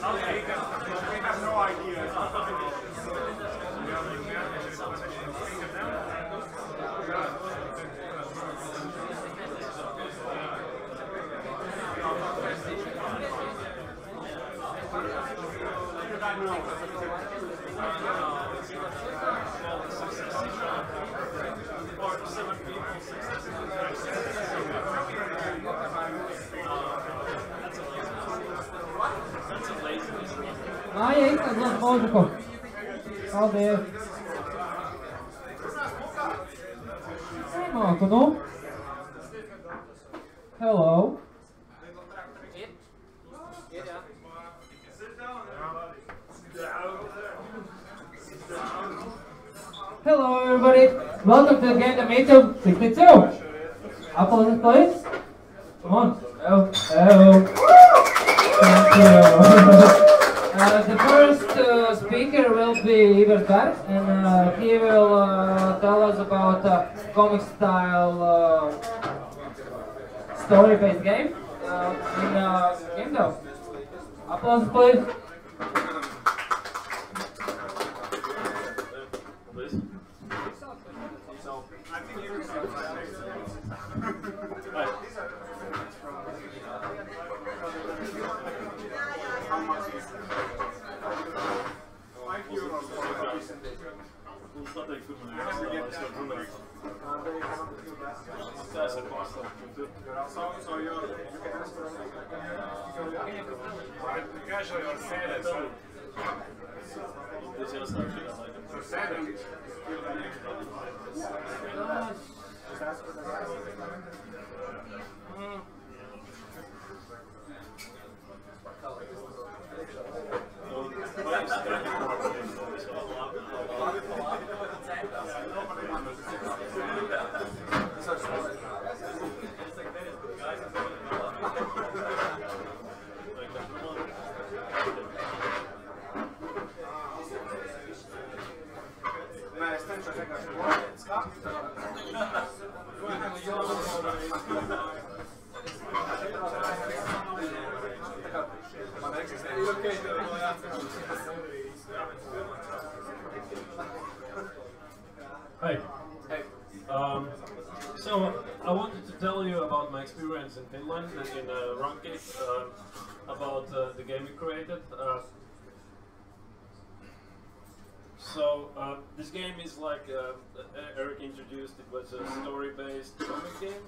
We have no idea. Māja izslēdz mūziku. Paldies. Nemāku, nu. Hello. Hello everybody. Welcome to the GameDev Meetup 62. Applause please. Come on. Oh. Thank you. The first speaker will be Ivers Bergs, and he will tell us about comic-style story-based game in GameDev. Applause, please. So you casually or sad, so Hi. Hey. So I wanted to tell you about my experience in Finland in Ranki, about the game we created. This game is like Eric introduced. It was a story-based comic game.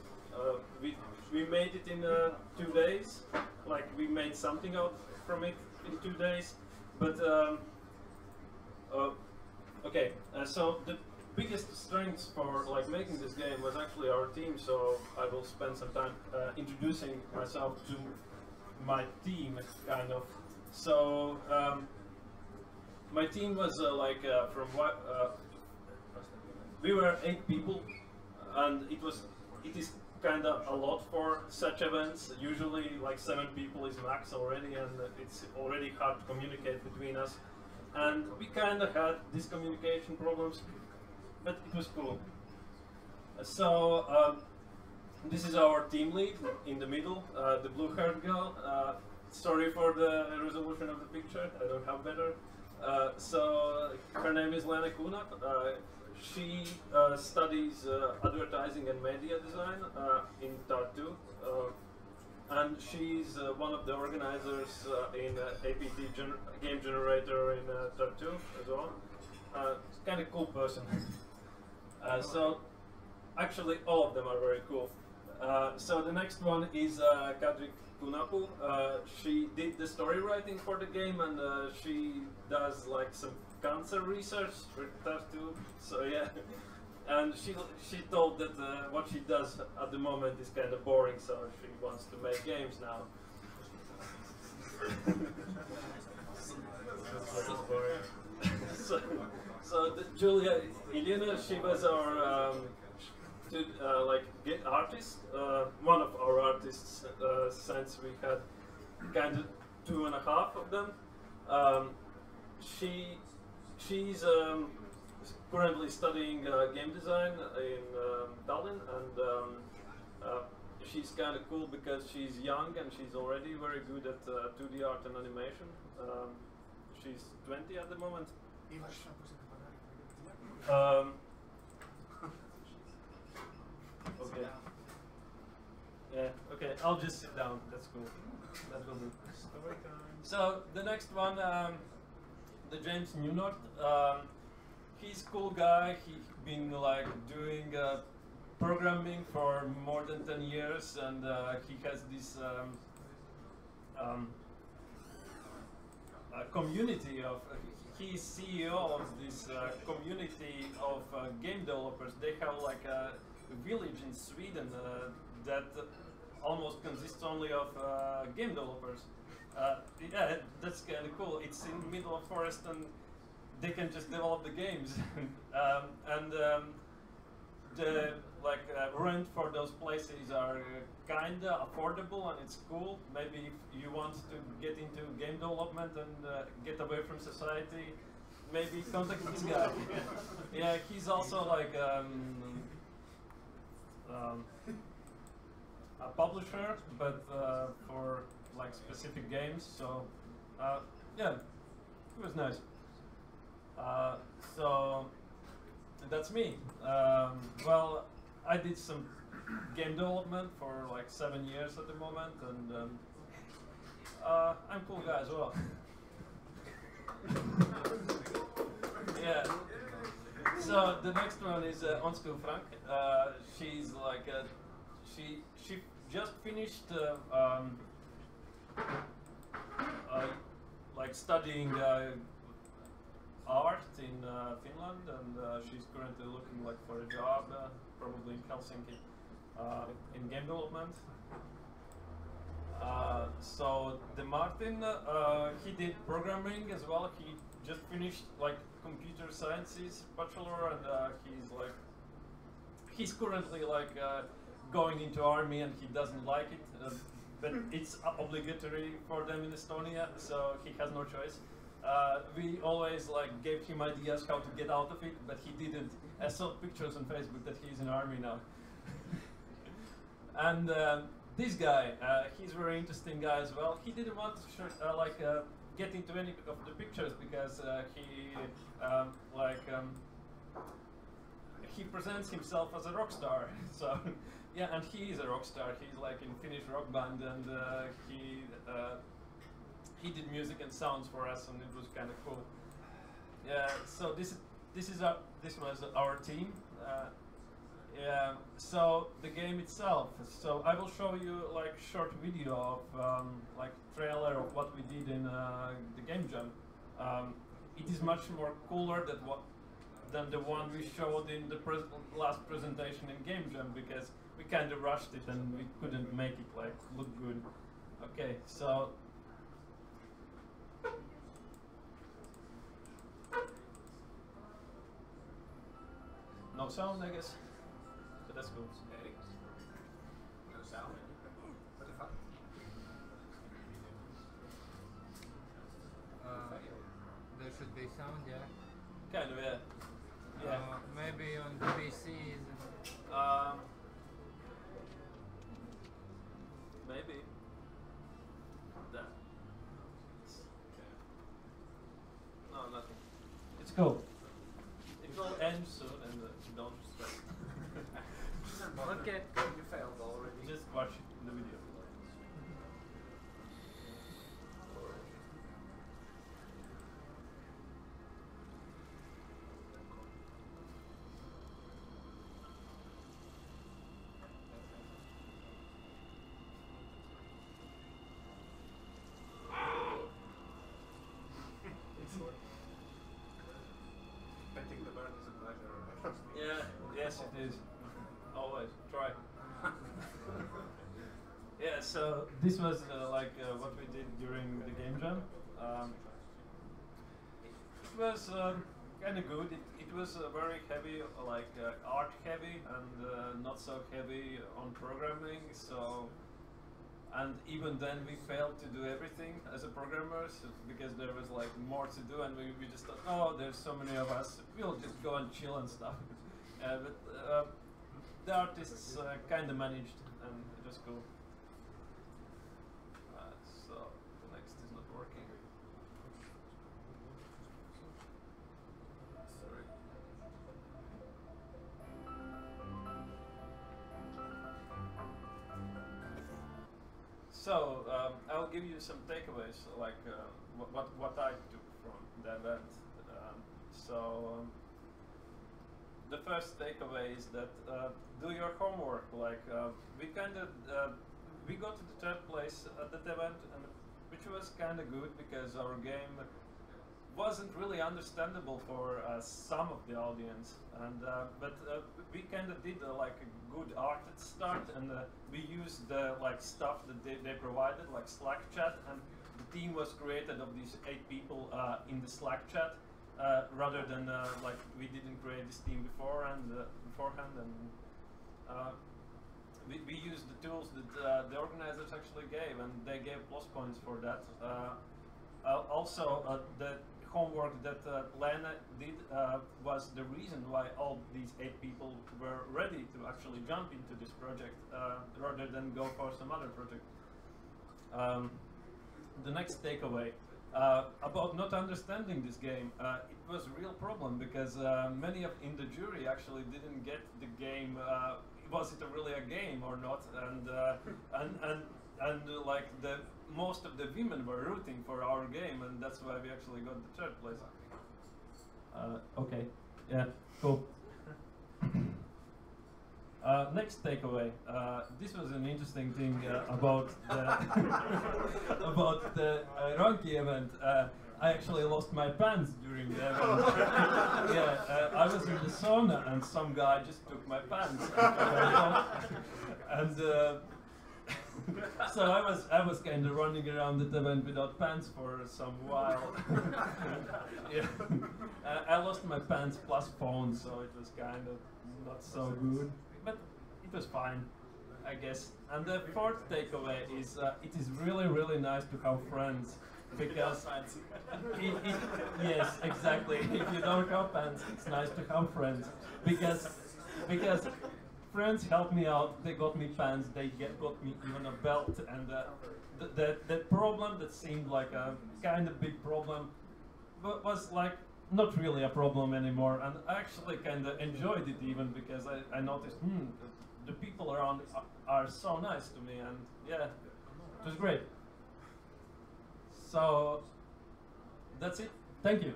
We made it in 2 days. Like we made something out from it in 2 days. But okay, so the biggest strength for like making this game was actually our team. So I will spend some time introducing myself to my team, kind of. So my team was we were 8 people, and it is kind of a lot for such events. Usually like 7 people is max already, and it's already hard to communicate between us. And we kind of had these communication problems, but it was cool. So this is our team lead in the middle, the blue-haired girl. Sorry for the resolution of the picture, I don't have better. So her name is Lena Kunap. She studies advertising and media design in Tartu, and she's one of the organizers in APT game generator in Tartu as well. Kind of cool person. So actually all of them are very cool. So the next one is Kadri Kunapu. She did the story writing for the game, and she does like some cancer research for Tartu. So yeah, and she told that what she does at the moment is kind of boring, so she wants to make games now. So Julia Ilina, she was our artist, one of our artists, since we had kind of 2.5 of them. She's currently studying game design in Tallinn, and she's kind of cool because she's young and she's already very good at 2D art and animation. She's 20 at the moment. Okay. Yeah, okay, I'll just sit down. That's cool. That will do. So, the next one, the James Newnorth. He's a cool guy. He's been like doing programming for more than 10 years, and he has this community of. He's CEO of this community of game developers. They have like a village in Sweden that almost consists only of game developers. Yeah, that's kind of cool. It's in the middle of forest and they can just develop the games. The rent for those places are kinda affordable and it's cool. Maybe if you want to get into game development and get away from society, maybe contact this guy. Yeah, he's also like a publisher, but for like specific games. So yeah, it was nice. So that's me. Well, I did some game development for like 7 years at the moment, and I'm a cool guy as well. Yeah. So the next one is Onsko Frank. She's like she just finished like studying art in Finland, and she's currently looking like for a job, probably in Helsinki, in game development. So the Martin, he did programming as well. He just finished like computer sciences bachelor, and he's currently like going into army, and he doesn't like it, but it's obligatory for them in Estonia, so he has no choice. We always like gave him ideas how to get out of it, but he didn't. I saw pictures on Facebook that he's in army now. And this guy, he's a very interesting guy as well. He didn't want to get into any of the pictures because he presents himself as a rock star. So yeah, and he is a rock star. He's like in Finnish rock band, and he did music and sounds for us, and it was kind of cool. Yeah. So this was our team. Yeah. So the game itself. So I will show you like short video of like trailer of what we did in the game jam. It is much more cooler than the one we showed in the last presentation in game jam because we kind of rushed it and we couldn't make it like look good. Okay, so. No sound, I guess. So that's cool. No sound. What the fuck? There should be sound, yeah. Kind of, yeah. Yeah. Maybe on the PCs. Maybe. That. No, nothing. It's cool. It will end soon, and don't stress. Okay. You failed already. Just watch the video. Petting the bird is a pleasure. Yeah, yes it is. Always, try. Yeah, so this was what we did during the game jam. It was kind of good. It was very heavy, art heavy, and not so heavy on programming. So, and even then we failed to do everything as a programmer because there was like more to do, and we just thought, oh, there's so many of us, we'll just go and chill and stuff. But the artists kind of managed, and it was cool. So the next is not working. Sorry. So I'll give you some takeaways, like what I took from the event. The first takeaway is that do your homework. Like we got to the third place at that event, and which was kind of good because our game wasn't really understandable for some of the audience, and but we kind of did like a good art at start, and we used the like stuff that they provided, like Slack chat, and the team was created of these 8 people in the Slack chat, rather than like we didn't create this team beforehand, and we used the tools that the organizers actually gave, and they gave plus points for that. Also, the homework that Lena did was the reason why all these 8 people were ready to actually jump into this project rather than go for some other project. The next takeaway about not understanding this game, it was a real problem because many in the jury actually didn't get the game. Was it really a game or not? And like most of the women were rooting for our game, and that's why we actually got the third place. Okay, yeah, cool. Next takeaway. This was an interesting thing about the about the Ranki event. I actually lost my pants during the event. Yeah, I was in the sauna and some guy just took my pants. And so I was kind of running around the event without pants for some while. Yeah. I lost my pants plus phone, so it was kind of not so good, but it was fine, I guess. And the fourth takeaway is it is really nice to have friends, because yes, exactly. If you don't have pants, it's nice to have friends, because friends helped me out. They got me pants. They got me even a belt, and that problem that seemed like a kind of big problem was like not really a problem anymore. And I actually kind of enjoyed it even because I noticed the people around are so nice to me, and yeah, it was great. So that's it. Thank you.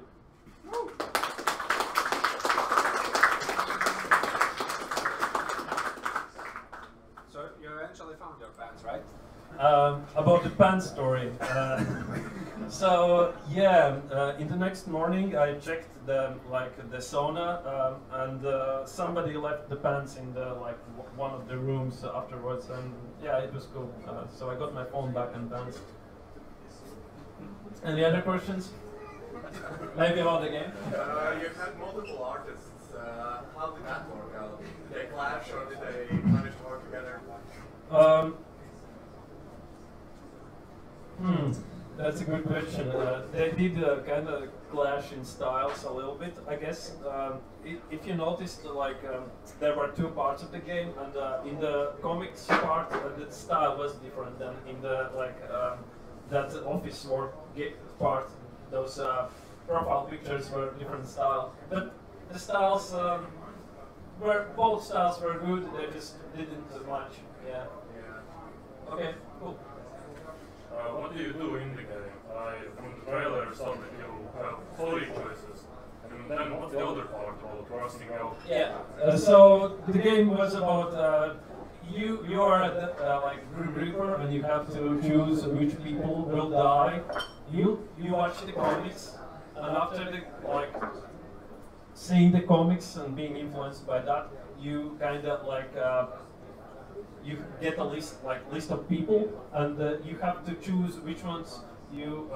So you eventually found your pants, right? About the pants story. So yeah, in the next morning I checked the sauna, and somebody left the pants in the one of the rooms afterwards, and yeah, it was cool. So I got my phone back and pants. Any other questions? Maybe about the game? You had multiple artists. How did that work out? Did they clash or did they manage to work together? That's a good question. They did kind of clash in styles a little bit, I guess. If you noticed, there were 2 parts of the game, and in the comics part, the style was different than in the that office work part. Those profile pictures were different style, but the styles both styles were good. They just didn't match. Yeah. Okay. Cool. What do you do in the game? From the trailer saw that you have story choices. And then what's the other part about rusting out? Yeah. So the game was about you are the Grim Reaper, and you have to choose which people will die. You watch the comics, and after seeing the comics and being influenced by that, you kind of you get a list of people, and you have to choose which ones you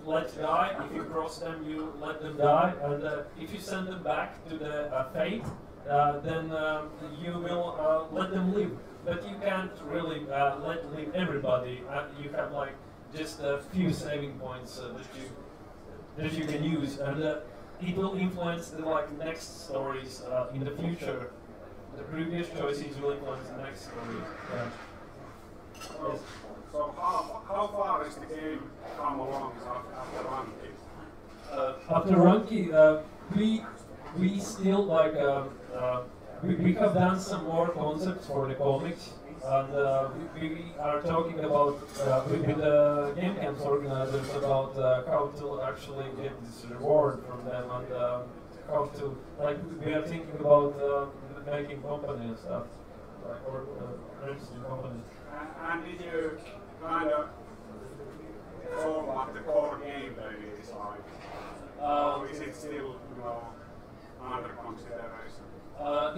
let die. If you cross them, you let them die, and if you send them back to the fate, then you will let them live. But you can't really let live everybody. You have just a few saving points that you can use, and it will influence the next stories in the future. the previous choices will influence the next story. Yeah. Yes. So how far is the game come along after ranking? After ranking, we still like we have done some more concepts for the comics, and we are talking about with the Gamejams organizers about how to actually get this reward from them, and how to like we are thinking about making company and stuff, like or registering companies. And did you kind of know what the core gameplay is like? Or is it still, under consideration?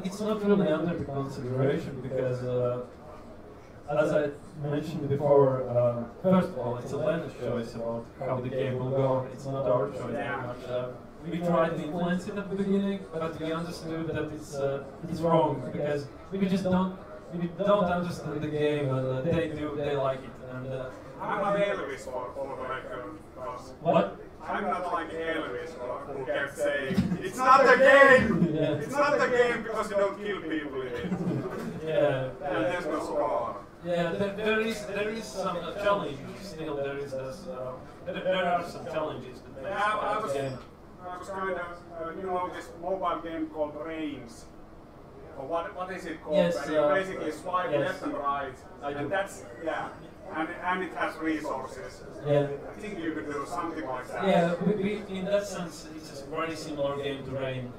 It's not really under consideration because, as I mentioned before, first of all, it's a Lena's choice about how the game will go. It's not our choice very much. We tried to influence it at the beginning, but we understood that it's wrong because we just don't understand the game, and they like it. And I'm not Elvis for the record. what? I'm not like Elvis who kept saying, it's not the game! Yeah. It's not the game because you don't kill people in it. Yeah. And there's no score. Yeah, there is some challenge. Still, there are some challenges that make the game. I was kind of, this mobile game called Brains. Or what is it called? Yes, Where you basically swipe yes. left and right. And that's, and it has resources. Yeah. I think you could do something like that. Yeah, we in that sense, it's a very similar game to Rain.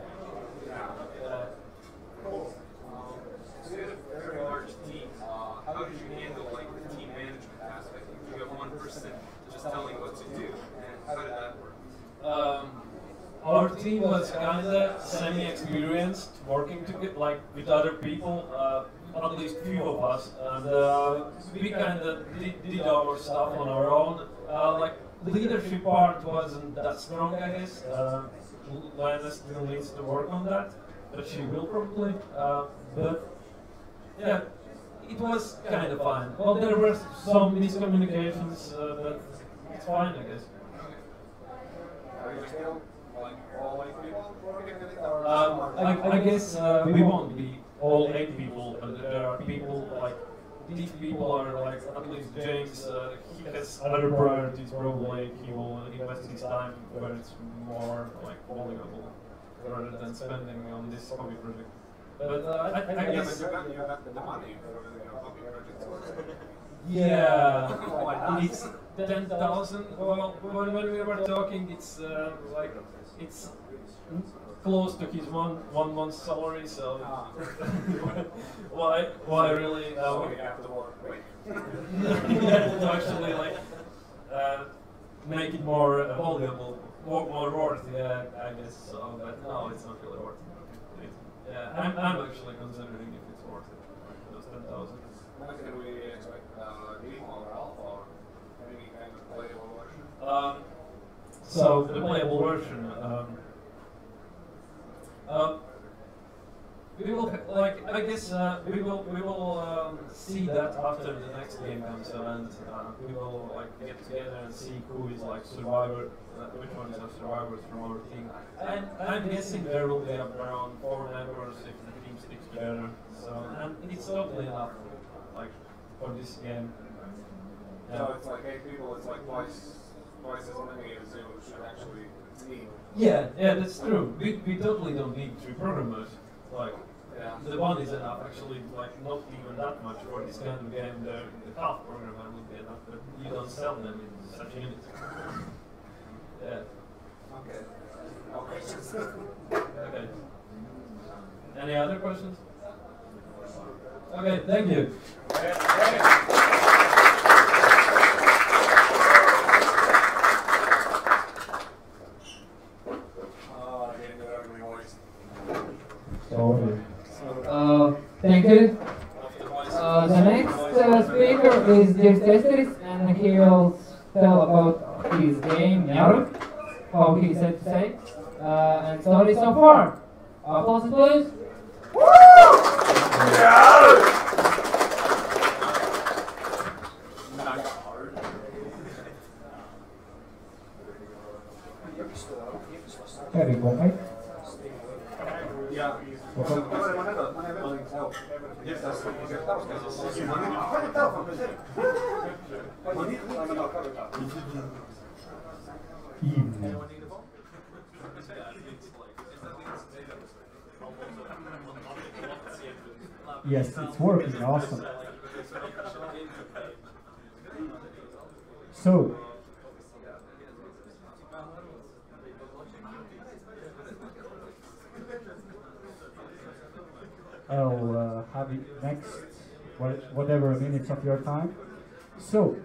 Cool. So you had a very large team. How did you handle like the team management aspect? You have one person just telling what to do, and how did that work? Our team was kinda semi-experienced, working together, with other people, at least few of us, and we kinda did our stuff on our own. The leadership part wasn't that strong, I guess. Lana still needs to work on that, but she will probably. But yeah, it was kind of fine. Well, there were some miscommunications, but it's fine, I guess. Are you still all 8 people working in it? I guess we won't be all 8 people, but there are people these people are at least James, he has other priorities probably, he will invest his time where it's more valuable rather than spending on this hobby project. But I guess... You got the money for the hobby project. Yeah, it's 10,000. Well, when we were talking, it's it's close to his one month's salary. So why really? So you have to work quick. To actually make it more valuable, more worth. Yeah, I guess so. But no, it's not really worth it. Yeah, I'm actually considering if it's worth it. Those 10,000. When can we expect demo or alpha or any kind of playable version? So the playable version, we will I guess we will see that after the next game comes and we will get together and see who is survivor, which ones are survivors from our team. And I'm guessing there will be around 4 members if the team sticks together. So and it's totally enough for this game. Yeah. So it's 8 people, it's twice as many as you should actually need. Yeah, that's true. We totally don't need 3 programmers. The one is enough, actually, not even that much for this kind of game. The half programmer would be enough, but you don't sell them in such units. Yeah. Okay. Okay. Any other questions? Okay, thank you. Thank you. The next speaker is James Testeris, and he will tell about his game, Yaruk, how he said to say, and story so far. Applause, please. So, yes, that's what Yes, it's working, awesome. So, I'll have it next, whatever minutes of your time. So,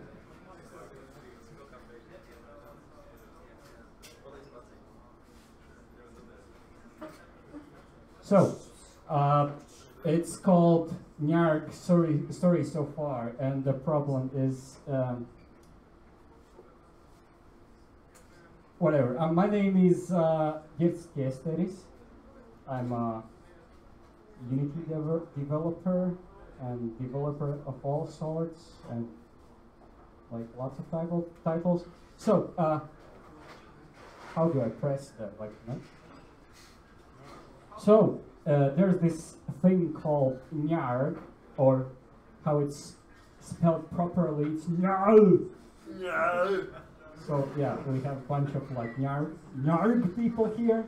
it's called Nyark story so far, and the problem is whatever. My name is Girts Kiesteris. I'm a Unity developer and developer of all sorts, and like lots of titles. So, how do I press that? Like, no? So, there's this thing called Nyarg, or how it's spelled properly, it's Nyarg. So, yeah, we have a bunch of like Nyarg people here,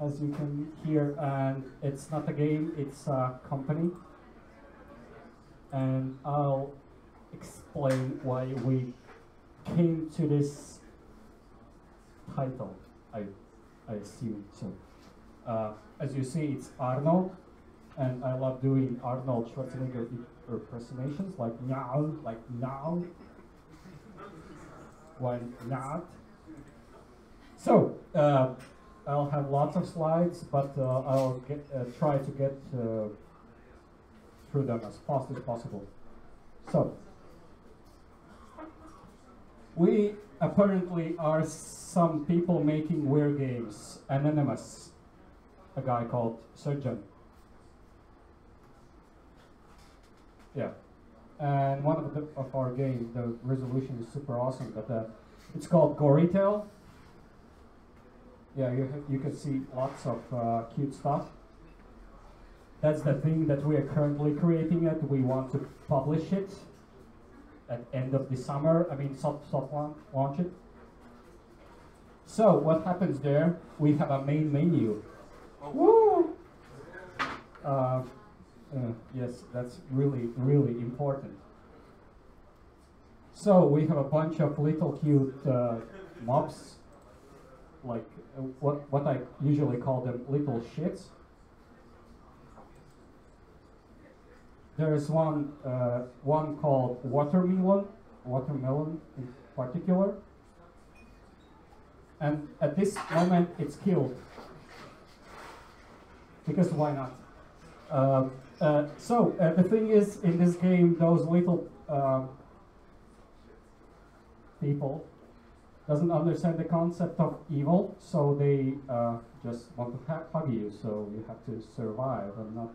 as you can hear, and it's not a game, it's a company. And I'll explain why we came to this title, I assume. So, as you see, it's Arnold, and I love doing Arnold Schwarzenegger impersonations, like now, why not? So, I'll have lots of slides, but I'll try to get through them as fast as possible. So, we apparently are some people making weird games, anonymous. A guy called Surgeon. Yeah, and one of our games, the resolution is super awesome, but it's called Gorytel. Yeah, you can see lots of cute stuff. That's the thing that we are currently creating it. We want to publish it at end of the summer. I mean, soft launch it. So what happens there? We have a main menu. Woo! Yes, that's really, really important. So we have a bunch of little cute mobs, like what I usually call them little shits. There's one called watermelon in particular, and at this moment it's killed. Because why not? The thing is, in this game, those little people doesn't understand the concept of evil, so they just want to hug you. So you have to survive, and not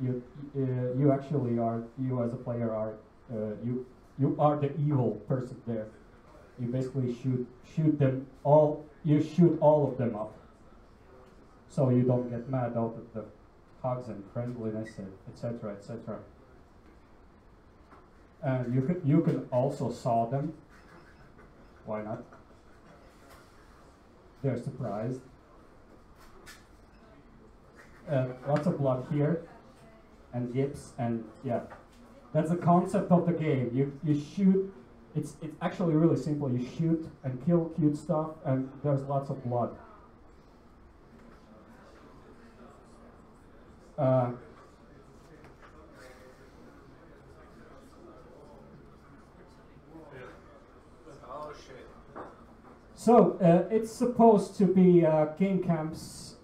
you. You actually are. You as a player are. You are the evil person there. You basically shoot them all. You shoot all of them up. So you don't get mad out of the hugs and friendliness, etc., etc. And you can also saw them. Why not? They're surprised. Lots of blood here, and yips, and yeah, that's the concept of the game. You shoot. It's actually really simple. You shoot and kill cute stuff, and there's lots of blood. Oh shit. So it's supposed to be Gamejams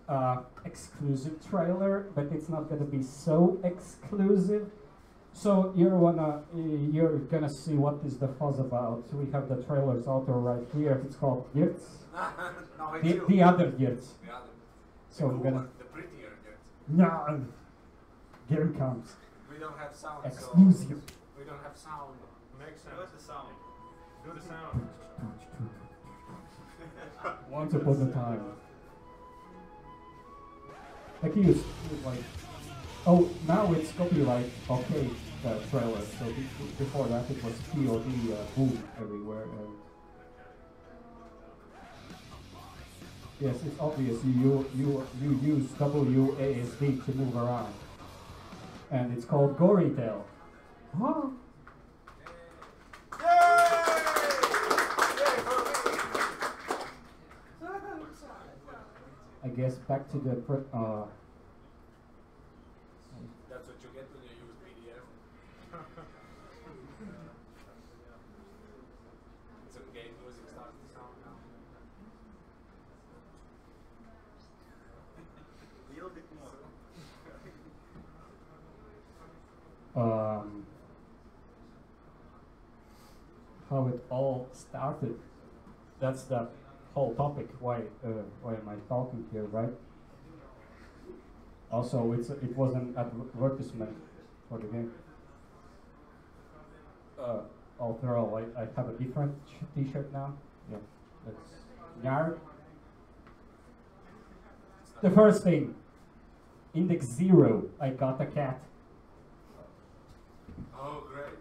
exclusive trailer, but it's not gonna be so exclusive. So you're gonna see what is the fuss about. We have the trailer's author right here. It's called Girts. No, The other Girts. The other. So we're gonna. The prettier Girts. No. Gamejams We don't have sound. exclusive. So we don't have sound. Make sense. What's the sound? Do the sound. Once upon a time. Like he was like Oh, now it's copyright okay trailer. So before that it was POD boom everywhere. Yes, it's obvious you use WASD to move around, and it's called Gory Tail. Huh? I guess back to the That's what you get when you use PDF. Some game music starts to sound now. A little bit more. How it all started. That's the whole topic. Why am I talking here, right? Also, it was an advertisement for the game. Although I have a different T-shirt now. Yeah, that's Yard. The first thing, index 0. I got a cat. Oh, great.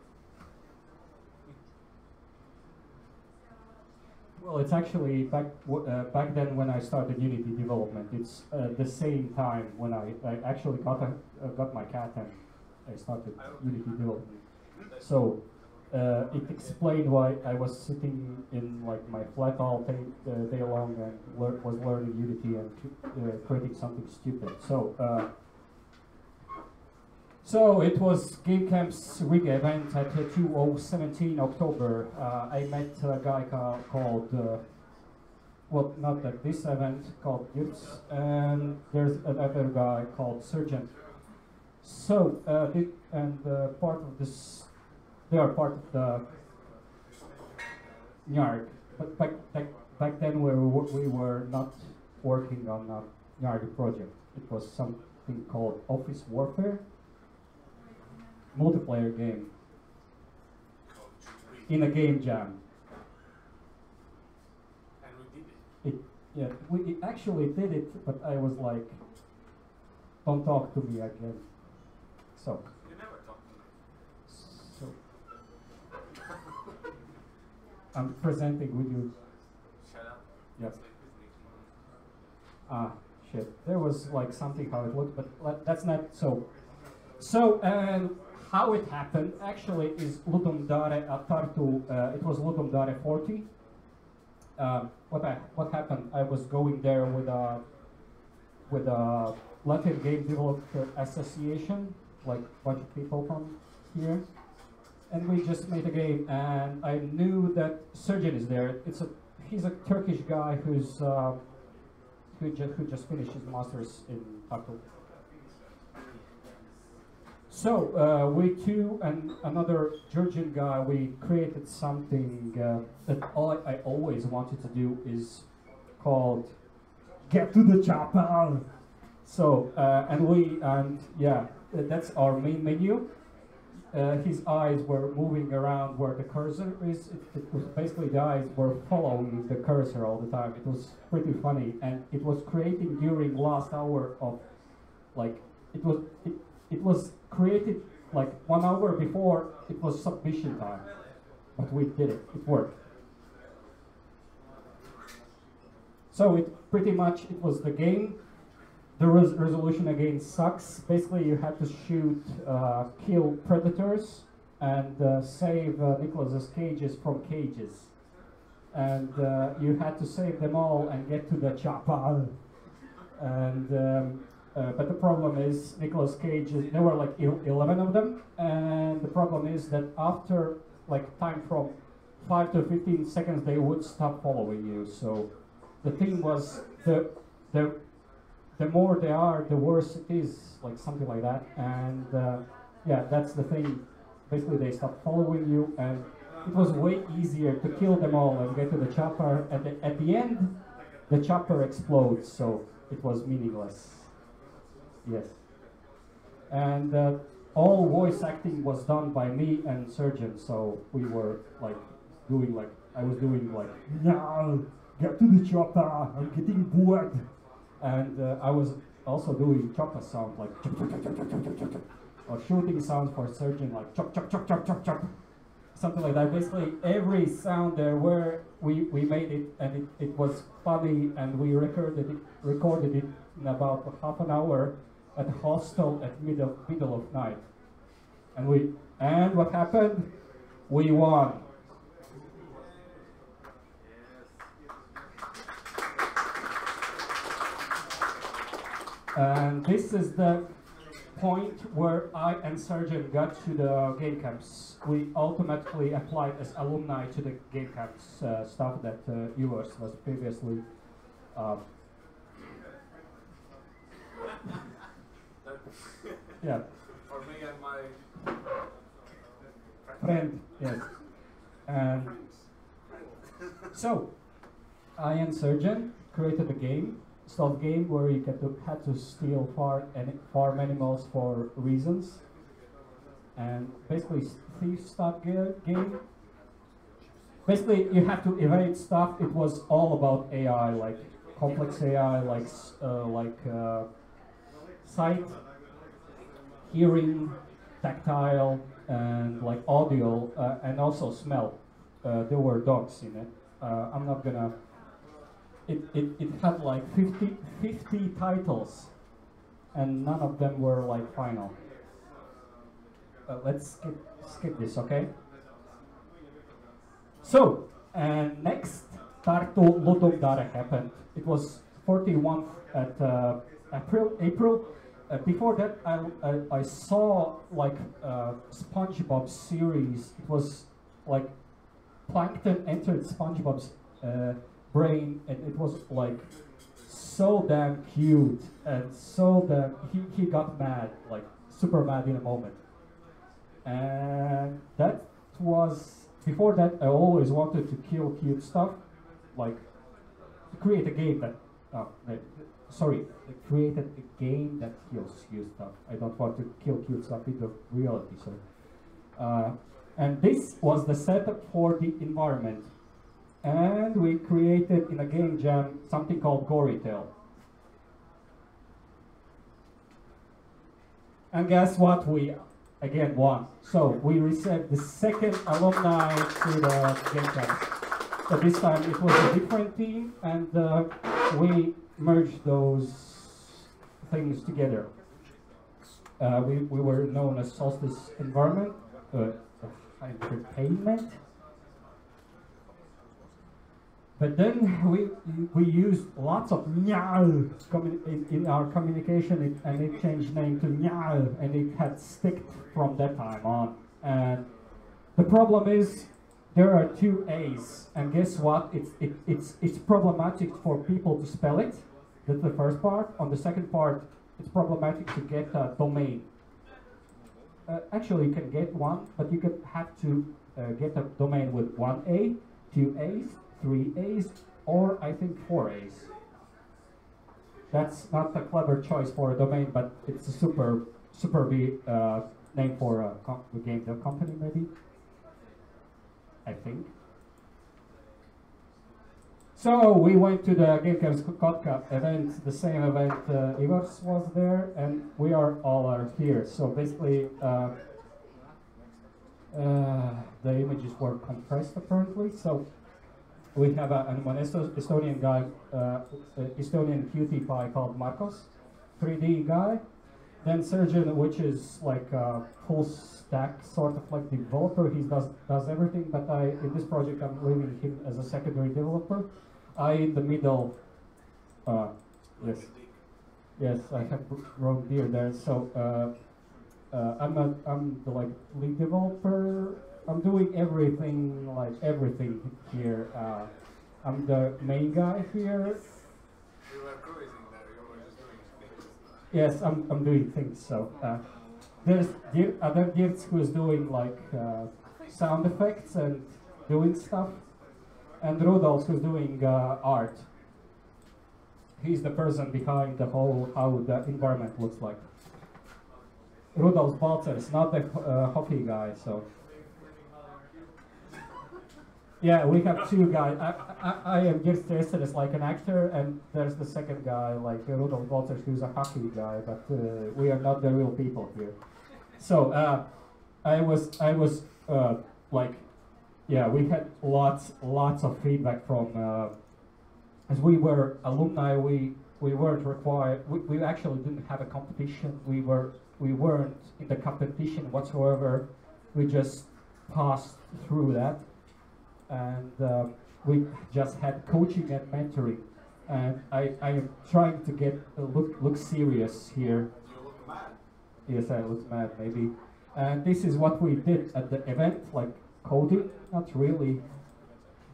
Well, it's actually back then when I started Unity development. It's the same time when I actually got my cat and I started Unity development. So it explained why I was sitting in like my flat all day long and was learning Unity and creating something stupid. So it was Gamejams Riga event at 2017 October. I met a guy called, well, not at this event, called Yurts, and there's another guy called Surgeon. So, part of this, they are part of the Nyarg, but back then we were not working on a Nyarg project. It was something called Office Warfare. Multiplayer game in a game jam. And we did it. Yeah, we actually did it, but I was like, don't talk to me again. So. You never talk to me. So. I'm presenting with you. Shut up. Yeah. Shit. There was like something how it looked, but that's not so. So, how it happened actually is Ludum Dare Tartu, it was Ludum Dare 40. What happened? I was going there with a Latvian Game Developer Association, like a bunch of people from here, and we just made a game. And I knew that Surgeon is there. He's a Turkish guy who just finished his masters in Tartu. So we two and another Georgian guy, we created something that I always wanted to do is called "Get to the Chapel." So that's our main menu. His eyes were moving around where the cursor is. It was basically the eyes were following the cursor all the time. It was pretty funny, and it was created during last hour of like it was created like 1 hour before it was submission time, but we did it. It worked. So it was the game. The resolution again sucks. Basically, you had to shoot, kill predators, and save Nicholas's cages from cages, and you had to save them all and get to the chapel. And but the problem is Nicolas Cage. There were like 11 of them, and the problem is that after like time from 5 to 15 seconds, they would stop following you. So the thing was the more they are, the worse it is, like something like that. And yeah, that's the thing. Basically, they stop following you, and it was way easier to kill them all and get to the chopper. At the end, the chopper explodes, so it was meaningless. Yes. And all voice acting was done by me and Surgeon, so we were like doing like, I was doing like, now get to the chopper, I'm getting bored. And I also doing chopper sound like chop, chop, chop, chop, chop, chop, chop, chop, or shooting sounds for surgeon like chop, chop, chop, chop, chop, chop, something like that. Basically, every sound there where we made it, and it was funny, and we recorded it in about half an hour at a hostel at middle of night. And what happened? We won. And this is the point where I and Sergeant got to the game camps. We automatically applied as alumni to the game camps stuff that yours was previously. Yeah. For me and my Friend, yes. And so, I and Sergeant created a game, stealth game, where you had to steal farm animals for reasons. And basically, thief stuff game. Basically, you have to evade stuff. It was all about AI, like complex AI, like sight, hearing, tactile, and like audio, and also smell. There were dogs in it. I'm not gonna. It had like 50 titles, and none of them were like final. Let's skip this, okay? So, and next, Tartu Ludogdare happened. It was 41st at April. Before that, I saw like SpongeBob series. It was like Plankton entered SpongeBob's brain, and it was like so damn cute, and so damn he got mad, like super mad in a moment. And that was, before that, I always wanted to kill cute stuff, like to create a game that, created a game that kills cute stuff. I don't want to kill cute stuff in the reality, so. And this was the setup for the environment. And we created in a game jam something called Gory Tale. And guess what? We again won. So we received the second alumni to the game jam. So this time it was a different team, and we merged those things together. We were known as Solstice Environment Entertainment. But then we used lots of nyao in our communication, and it changed name to nyao, and it had sticked from that time on. And the problem is there are two A's, and guess what? It's problematic for people to spell it. That's the first part. On the second part, it's problematic to get a domain. Actually, you can get one, but you could have to get a domain with 1 A, 2 A's, 3 A's, or I think 4 A's. That's not a clever choice for a domain, but it's a super big name for a game dev company, maybe. I think. So we went to the Gamejams Contests event, the same event Ivars was there, and we all are here. So basically, the images were compressed apparently. So we have an Estonian guy, Estonian cutie pie called Marcos, 3D guy. Then Sergeant, which is like a full stack sort of like developer. He does everything, but in this project I'm leaving him as a secondary developer. In the middle, yes, I have wrong beard there. So I'm the like lead developer. I'm doing everything here. I'm the main guy here. You were cruising there, you were just doing things. Yes, I'm doing things. So there's other Dirks who's doing like sound effects and doing stuff, and Rudolf who's doing art. He's the person behind the whole how the environment looks like. Rudolf Balzer is not the hockey guy, so. Yeah, we have two guys. I am just tested as like an actor, and there's the second guy, like Rudolf Walters, who's a hockey guy, but we are not the real people here. So I was like, yeah, we had lots of feedback from, as we were alumni, we weren't required, we actually didn't have a competition, we weren't in the competition whatsoever, we just passed through that, and we just had coaching and mentoring, and I am trying to get look serious here. You look mad. Yes, I look mad maybe, and this is what we did at the event, like coding, not really.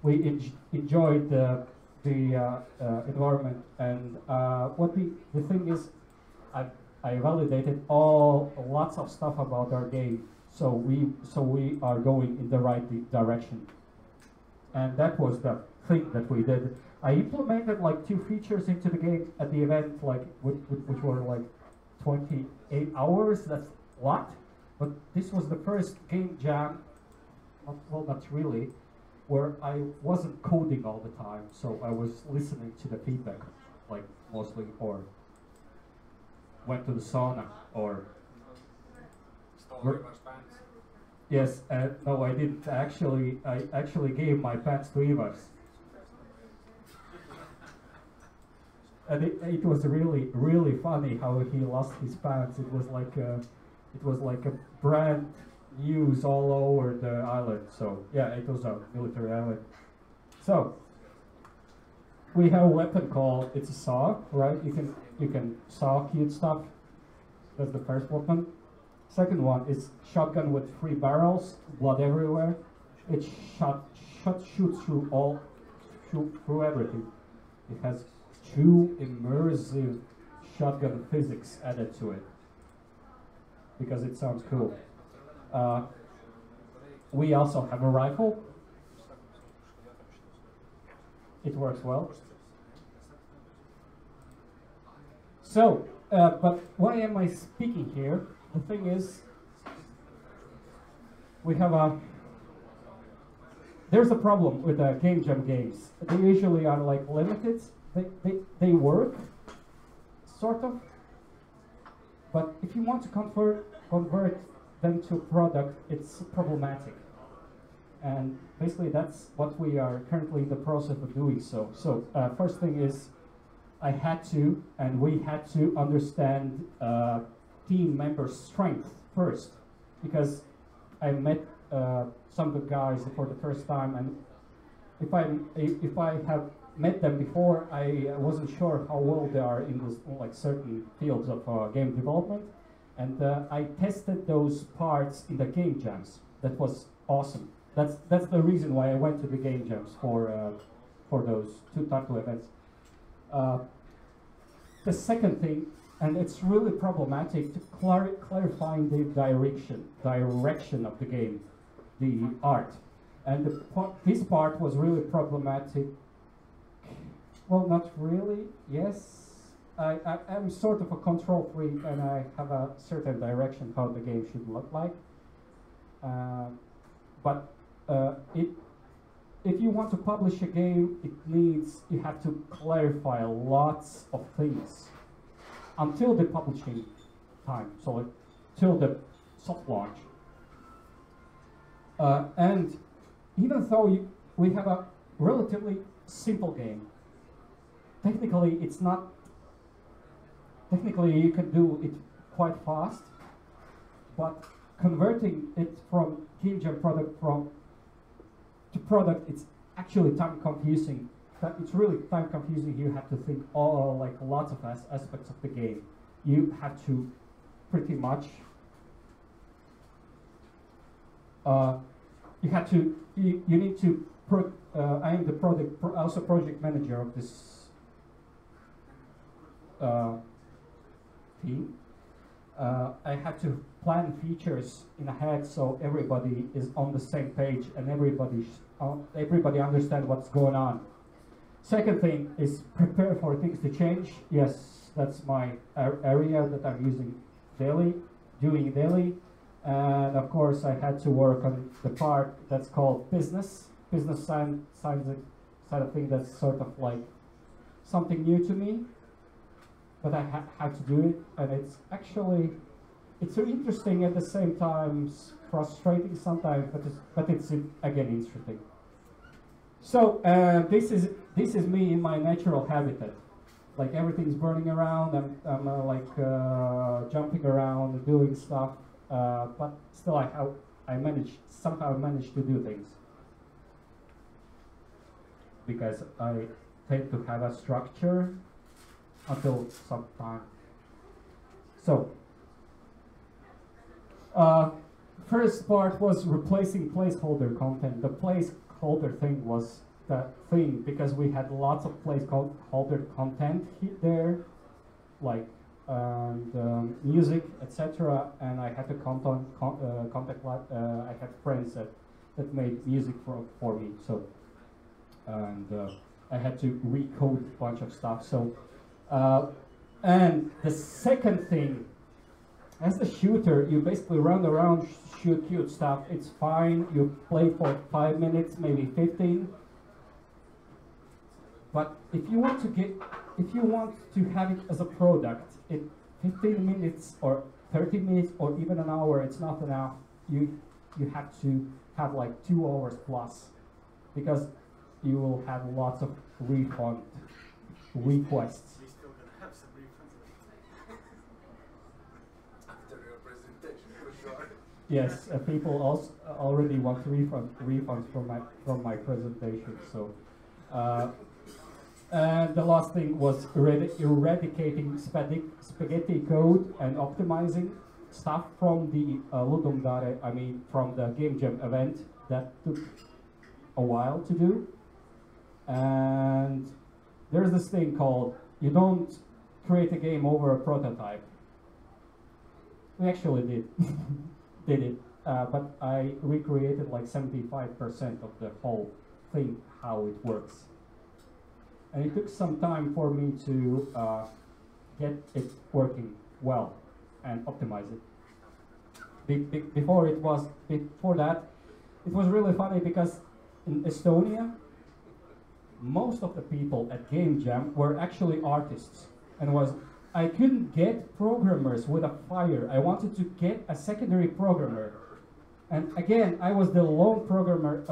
We enjoyed the environment, and what the thing is, I validated lots of stuff about our game, so we are going in the right direction, and that was the thing that we did. I implemented like 2 features into the game at the event, like which were like 28 hours. That's a lot, but this was the first game jam. Not really, where I wasn't coding all the time, so I was listening to the feedback, like mostly, or went to the sauna, or yes, no, I didn't actually. I actually gave my pants to Ivars, and it was really funny how he lost his pants. It was like a brand news all over the island. So yeah, it was a military island. So we have a weapon called, it's a saw, right? You can saw cute stuff. That's the first weapon. Second one is shotgun with 3 barrels, blood everywhere. It shoots through everything. It has 2 immersive shotgun physics added to it because it sounds cool. We also have a rifle. It works well. So, but why am I speaking here? The thing is, we have there's a problem with game jam games. They usually are like limited. They work, sort of. But if you want to convert them to a product, it's problematic. And basically that's what we are currently in the process of doing so. So first thing is, I had to, and we had to understand team members' strength first, because I met some of the guys for the first time, and if I have met them before, I wasn't sure how well they are in this, like certain fields of game development. And I tested those parts in the game jams. That was awesome. That's the reason why I went to the game jams for those 2 Tartu events. The second thing, and it's really problematic, to clarifying the direction of the game, the art, and this part was really problematic. Well, not really. Yes. I'm sort of a control freak, and I have a certain direction how the game should look like. But if you want to publish a game, you have to clarify lots of things until the publishing time, so till the soft launch. And even though we have a relatively simple game, technically it's not. Technically, you can do it quite fast, but converting it from game jam product to product, it's actually time confusing. It's really time confusing. You have to think lots of aspects of the game. You have to pretty much. You need to. I am the also project manager of this. Team. I had to plan features in ahead so everybody is on the same page and everybody understands what's going on. Second thing is prepare for things to change. Yes, that's my area that I'm using doing daily. And of course I had to work on the part that's called business. business side of thing that's sort of like something new to me, but I had to do it, and it's actually it's interesting at the same time, frustrating sometimes, but it's again interesting. So this is me in my natural habitat. Like everything's burning around. I'm like jumping around, doing stuff, but still I somehow managed to do things because I tend to have a structure until some time. So first part was replacing placeholder content. The placeholder thing was the thing because we had lots of placeholder content there, like music, etc. And I had to contact. I had friends that made music for me. So and I had to recode a bunch of stuff. So and the second thing, as a shooter, you basically run around, shoot cute stuff. It's fine. You play for 5 minutes, maybe 15. But if you want to have it as a product, 15 minutes or 30 minutes or even an hour, it's not enough. You have to have like 2 hours plus, because you will have lots of refund requests. We're still gonna have some refunds after your presentation, for sure. Yes, people also already want refunds from my presentation. So, and the last thing was eradicating spaghetti code and optimizing stuff from the Ludum Dare. I mean, from the Game Jam event. That took a while to do. And there's this thing called, you don't create a game over a prototype. We actually did it, but I recreated like 75% of the whole thing, how it works. And it took some time for me to get it working well and optimize it. Before that, it was really funny because in Estonia, most of the people at Game Jam were actually artists, and I couldn't get programmers with a fire. I wanted to get a secondary programmer, and again, I was the lone programmer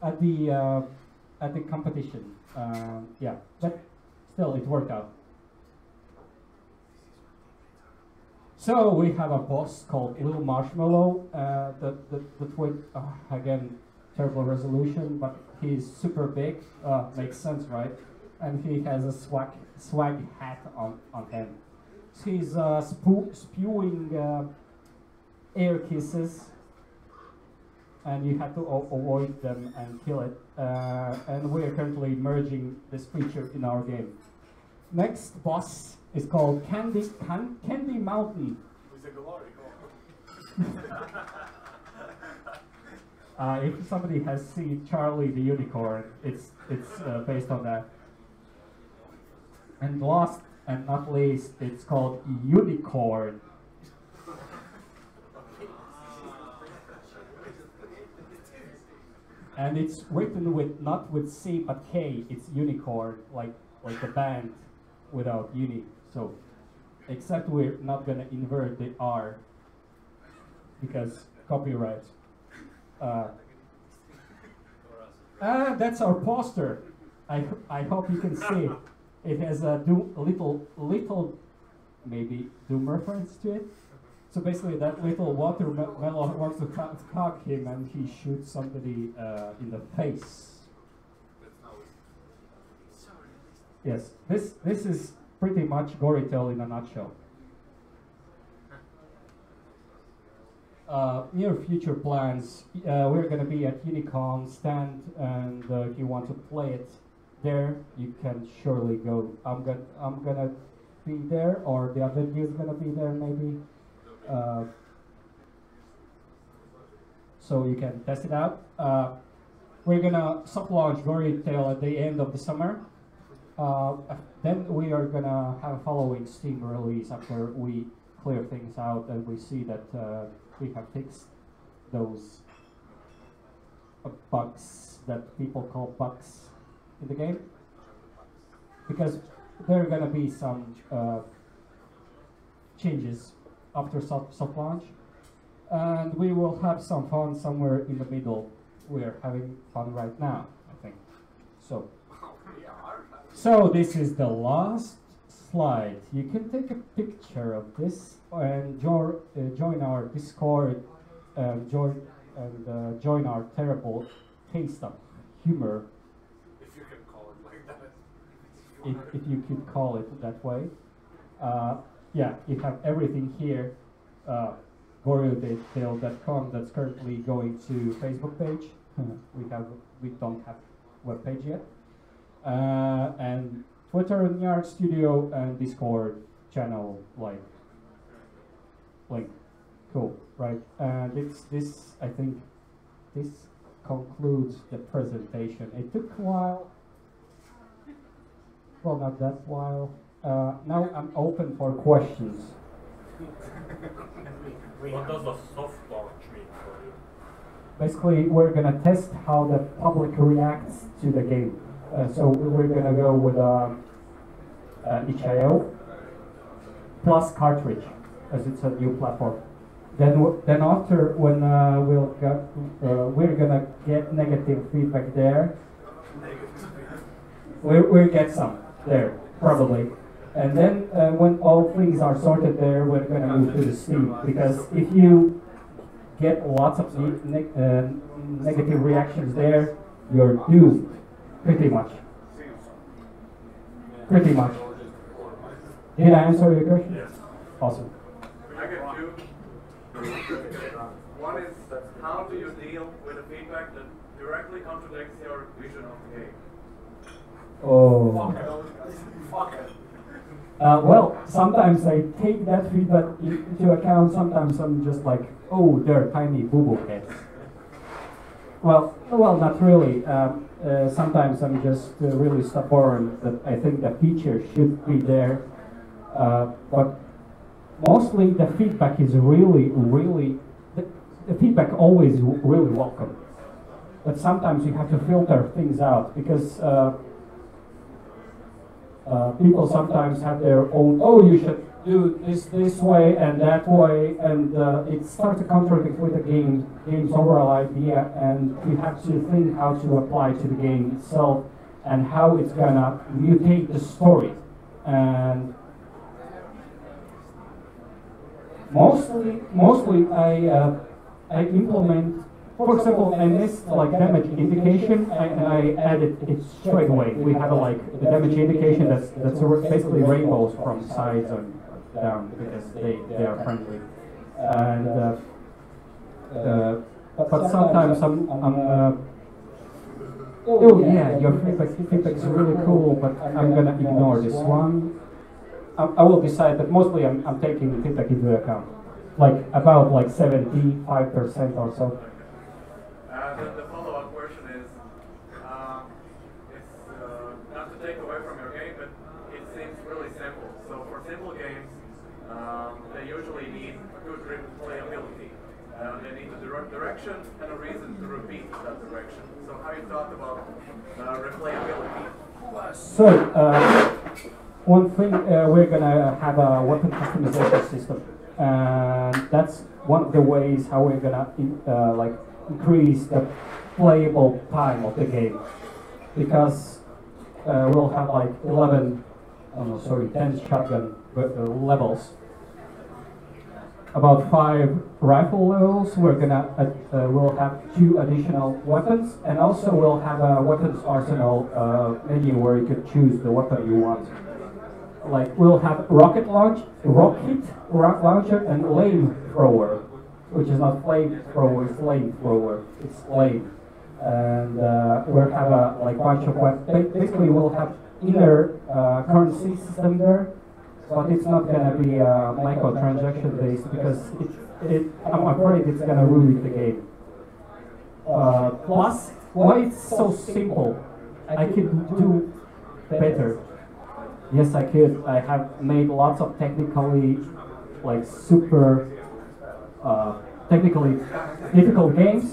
at the competition. Yeah, but still, it worked out. So we have a boss called Little Marshmallow. The twin, again, terrible resolution, but he's super big. Makes sense, right? And he has a swag hat on him. So he's spewing air kisses, and you have to avoid them and kill it. And we are currently merging this feature in our game. Next boss is called Candy Mountain. With a glory hole. If somebody has seen Charlie the Unicorn, it's based on that. And last and not least, it's called Unicorn. And it's written with not with C but K. It's Unicorn, like the band without uni. So, except we're not gonna invert the R because copyright. That's our poster. I hope you can see. It has a little maybe Doom reference to it. So basically, that little watermelon wants to hug him, and he shoots somebody in the face. Yes, this is pretty much Gorytel in a nutshell. Near future plans, we're going to be at Unicon stand, and if you want to play it there, you can surely go. I'm gonna be there, or the other is gonna be there maybe. So you can test it out. We're gonna soft launch Gorytel at the end of the summer. Then we are gonna have a following Steam release after we clear things out and we see that we have fixed those bugs that people call bugs in the game, because there are gonna be some changes after soft launch, and we will have some fun somewhere in the middle. We're having fun right now, I think. So this is the last slide. You can take a picture of this and join our Discord, join our terrible taste of humor. If you can call it like that. If you could call it that way. Yeah, you have everything here. GorilDetail.com, that's currently going to Facebook page. we don't have web page yet. And Twitter and Yard Studio and Discord channel link. Cool, right? And this I think this concludes the presentation. It took a while. Well, not that while. Now I'm open for questions. What does a soft launch mean for you? Basically, we're gonna test how the public reacts to the game. So we're gonna go with itch.io plus cartridge, as it's a new platform. Then after, when we're gonna get negative feedback there, we'll get some there probably. And then when all things are sorted there, we're going to move to the Steam. Because if you get lots of negative reactions there, you're doomed, pretty much. Pretty much. Did I answer your question? Yes. Awesome. I get two. One is, how do you deal with the feedback that directly contradicts your vision of the game? Oh. Well, sometimes I take that feedback into account. Sometimes I'm just like, oh, they're tiny boo-boo heads. Well, not really. Sometimes I'm just really stubborn that I think the feature should be there. But mostly the feedback is really, the feedback always really welcome. But sometimes you have to filter things out because people sometimes have their own, oh, you should do this way and that way, and it starts to contradict with the game's overall idea, and you have to think how to apply to the game itself and how it's gonna mutate the story. And mostly I implement. For example, I missed like damage indication, and I added it straight away. We have the damage indication that's basically rainbows from sides and down because they are friendly. And but sometimes I'm oh yeah, your feedback is really cool, but I'm gonna ignore this one. I will decide, but mostly I'm taking the feedback into account, like about 75% or so. The follow-up question is, it's not to take away from your game, but it seems really simple. So for simple games, they usually need a good replayability. They need a direction and a reason to repeat that direction. So how you thought about replayability? So one thing, we're gonna have a weapon customization system, and that's one of the ways how we're gonna increase the playable time of the game, because we'll have 10 shotgun levels, about 5 rifle levels. We're gonna we'll have 2 additional weapons, and also we'll have a weapons arsenal menu where you could choose the weapon you want. Like we'll have rocket launcher, and flamethrower, which is not flamethrower, it's flamethrower. It's flame, and we'll have a bunch of weapons. Basically, we'll have inner currency system there, but it's not gonna be microtransaction based because I'm afraid it's gonna ruin the game. Plus, why it's so simple? I could do better. Yes, I could. I have made lots of technically, super technically difficult games.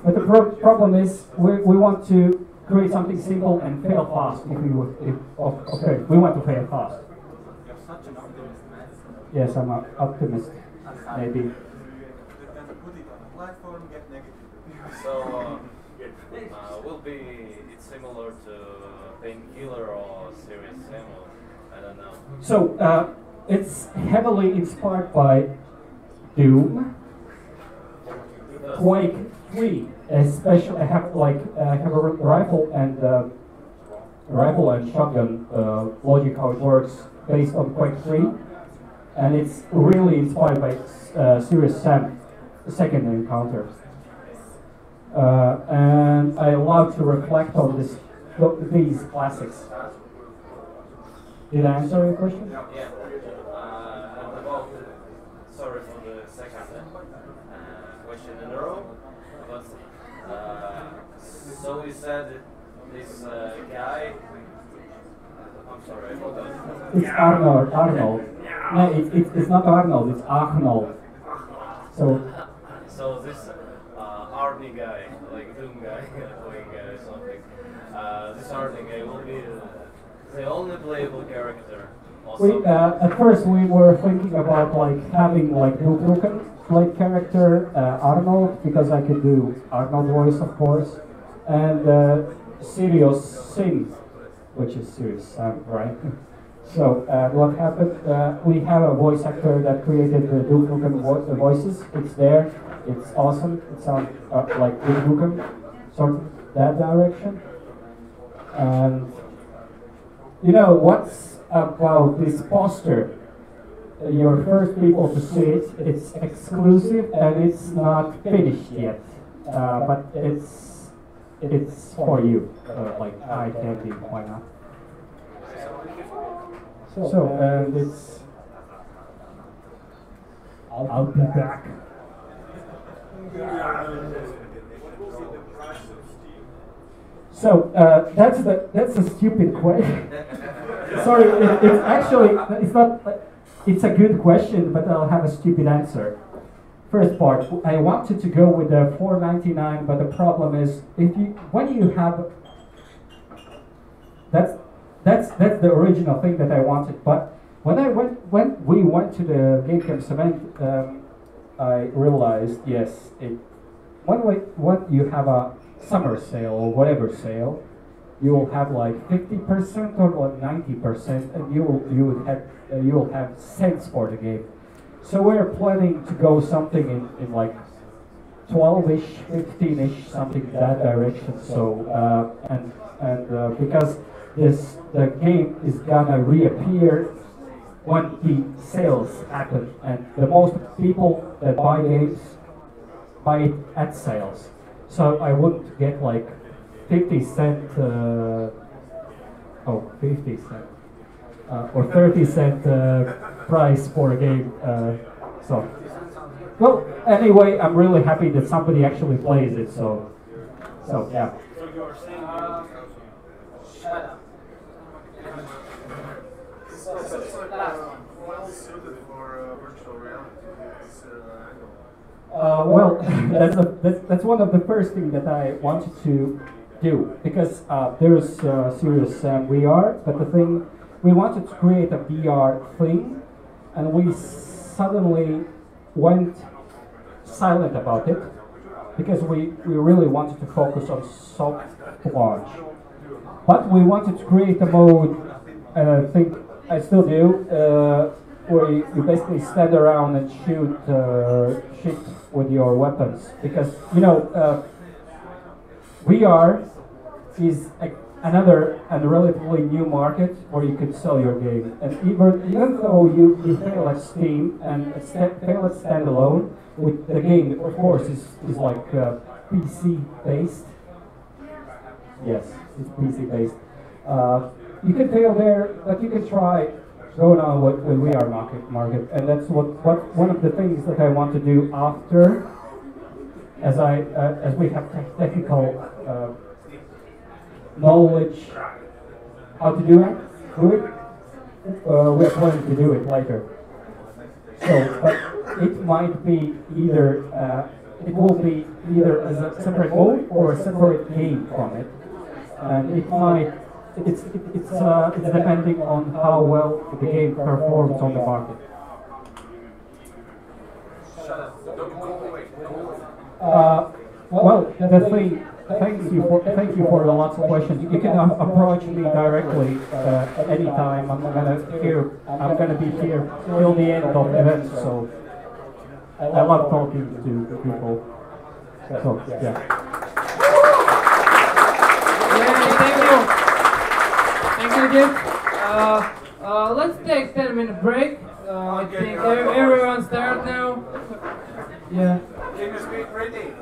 But the problem is we want to create something simple and fail fast. Okay, we want to fail fast. You're such an optimist, man. Yes, I'm an optimist. Maybe. Then put it on a platform, get negative. So, will be it similar to Painkiller or Serious Sam? I don't know. So it's heavily inspired by Doom, Quake 3, especially. I have a rifle and shotgun logic how it works based on Quake 3, and it's really inspired by Serious Sam, the second encounter. And I love to reflect on these classics. Did I answer your question? Yeah. And about, sorry for the second question in a row, but so you said this guy. I'm sorry, I forgot. It's Arnold. No, it's not Arnold. It's Arnold. So this Arnie guy, like Doom guy, playing something. This Arnie guy will be the only playable character. Also. At first we were thinking about having Duke played character Arnold, because I could do Arnold voice, of course, and Serious Sim, which is Serious Sam, right? So what happened? We have a voice actor that created the Duke Nukem voices. It's there. It's awesome. It sounds like Duke Nukem, sort of that direction. And you know what's about this poster? You're first people to see it. It's exclusive and it's not finished yet, but it's for you. I can't be. Why not? So and it's. I'll be back. So that's a stupid question. Sorry, it's actually it's not. It's a good question, but I'll have a stupid answer. First part, I wanted to go with the $4.99, but the problem is when you have that's the original thing that I wanted. But when we went to the Gamejams event, I realized when you have a summer sale or whatever sale, you will have 50% or 90%, and you will have cents for the game. So we're planning to go something in 12-ish, 15-ish, something in that direction. So and because the game is gonna reappear when the sales happen, and the most people that buy games buy it at sales. So I wouldn't get 50 cent, 50 cent, or 30 cent price for a game. Well, anyway, I'm really happy that somebody actually plays it. So yeah. So you are saying shut up. Well suited for virtual reality. Well, that's one of the first things that I wanted to do, because there's Serious Sam VR, but the thing, we wanted to create a VR thing, and we suddenly went silent about it, because we really wanted to focus on soft launch. But we wanted to create a mode, and I think I still do, where you basically stand around and shoot shit with your weapons, because VR is another and relatively new market where you can sell your game, and even though you fail at Steam and fail at standalone, with the game, of course, is PC based. Yes, it's PC based. You can fail there, but you can try going on with VR market, and that's what one of the things that I want to do after, as we have technical knowledge how to do it. We are planning to do it later. So, it might be either it will be either as a separate mode or a separate game from it, and it might it's depending on how well the game performs on the market. Well, the thing. Thank you for the lots of questions. You can approach me directly anytime. I'm gonna be here till the end of the event. So I love talking to people. So yeah. Thank you, Jim. Let's take 10-minute break. I think everyone's tired now. Yeah. Can you speak ready?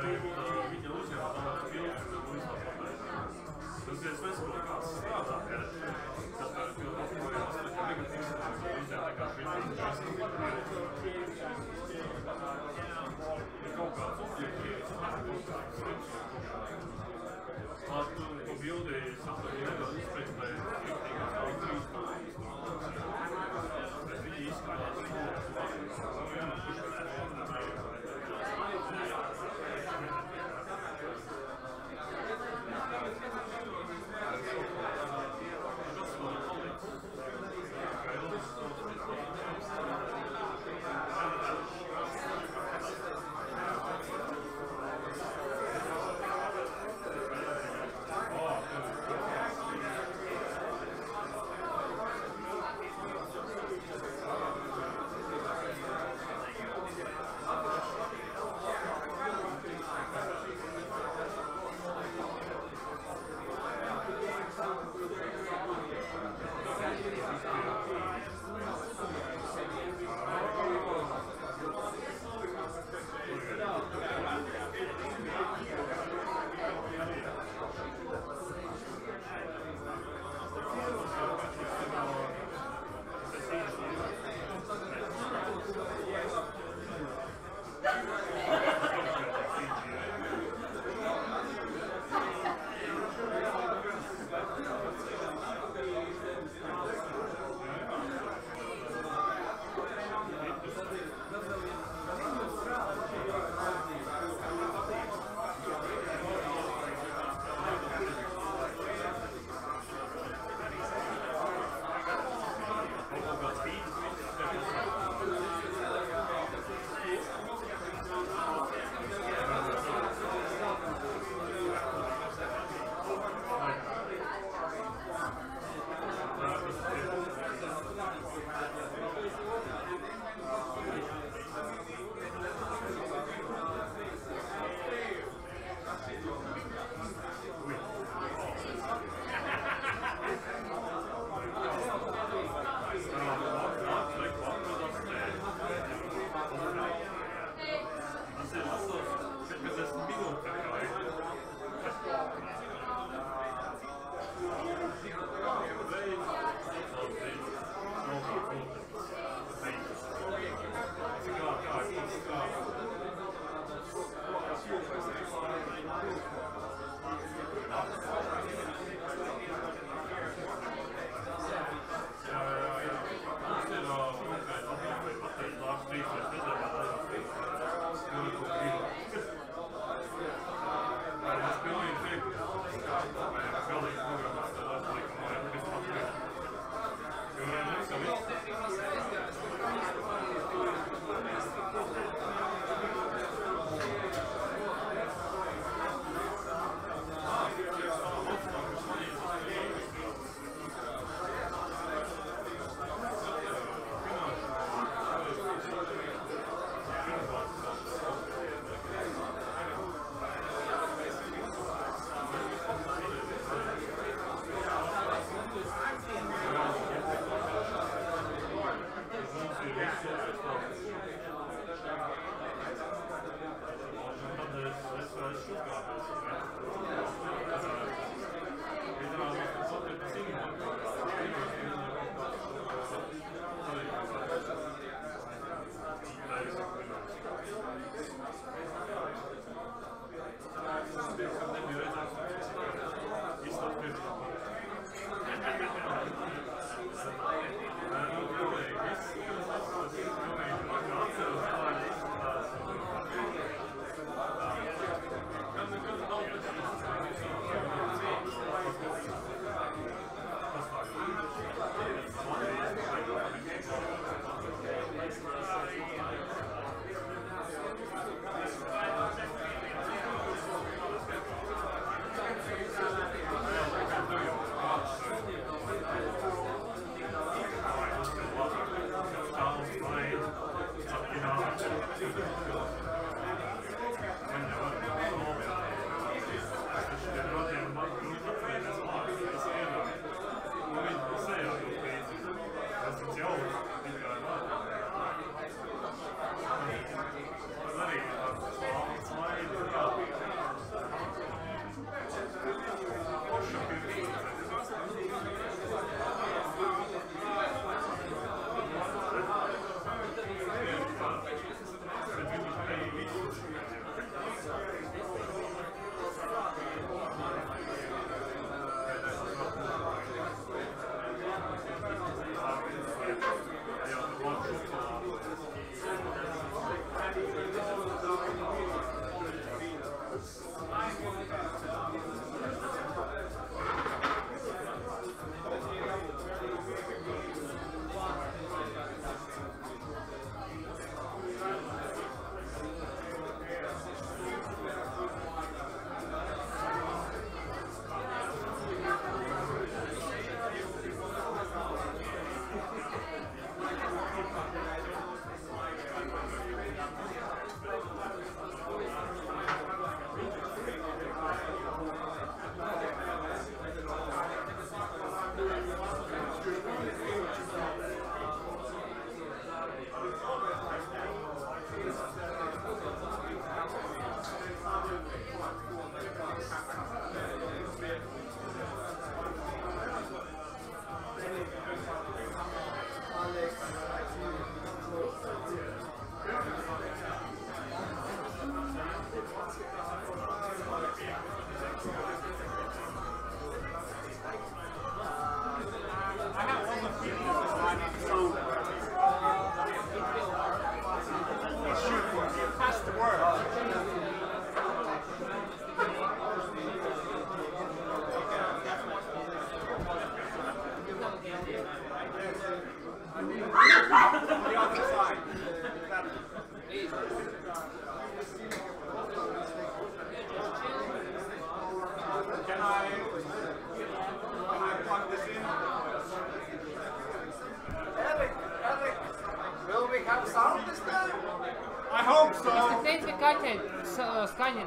Viņa uzņem tādu filmu, un izlāpātāju. Tas ir sveiskot, kāds strādā pie kas tā ir filmu, ko ir 8 megapikseli, uzņem tā kā šis kaut kāds objektīvs, tu bildi saprati nedaudz izpētēji riktīgās austrīs, bet viņi izskatās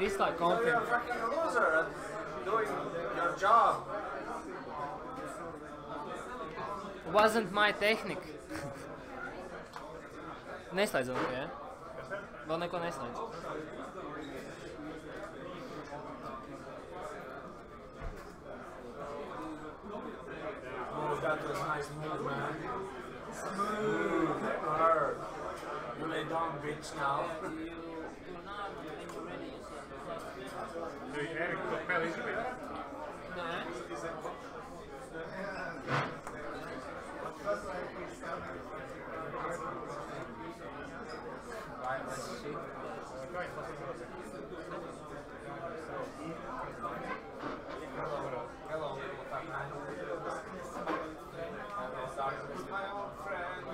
It is like So you're a config. fucking loser at doing your job. Wasn't my technique. Neslēdz vēl, jā? Vēl neko neslēdz. Oh, that was nice move, man. Smooth. Hard. You lay down, bitch, now. Right, let's see. Hello, little fat man. My old friend.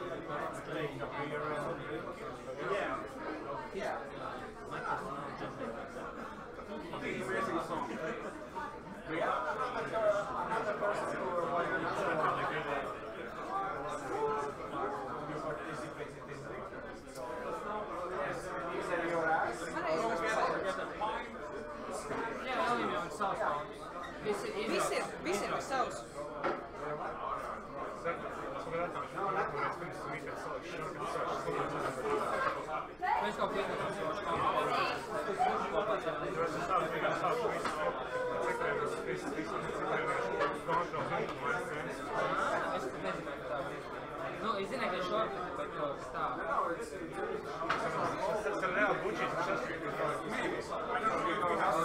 Take a beer and drink. Yeah. Yeah. Amazing song. Yeah. Another person who will win another one. You participated in the so you said your ass? Jā, vēl viņam jau savs pauģis. Visi ir savs. Mēs kaut Nu, es zinu, ka šorti, bet kaut kas tā.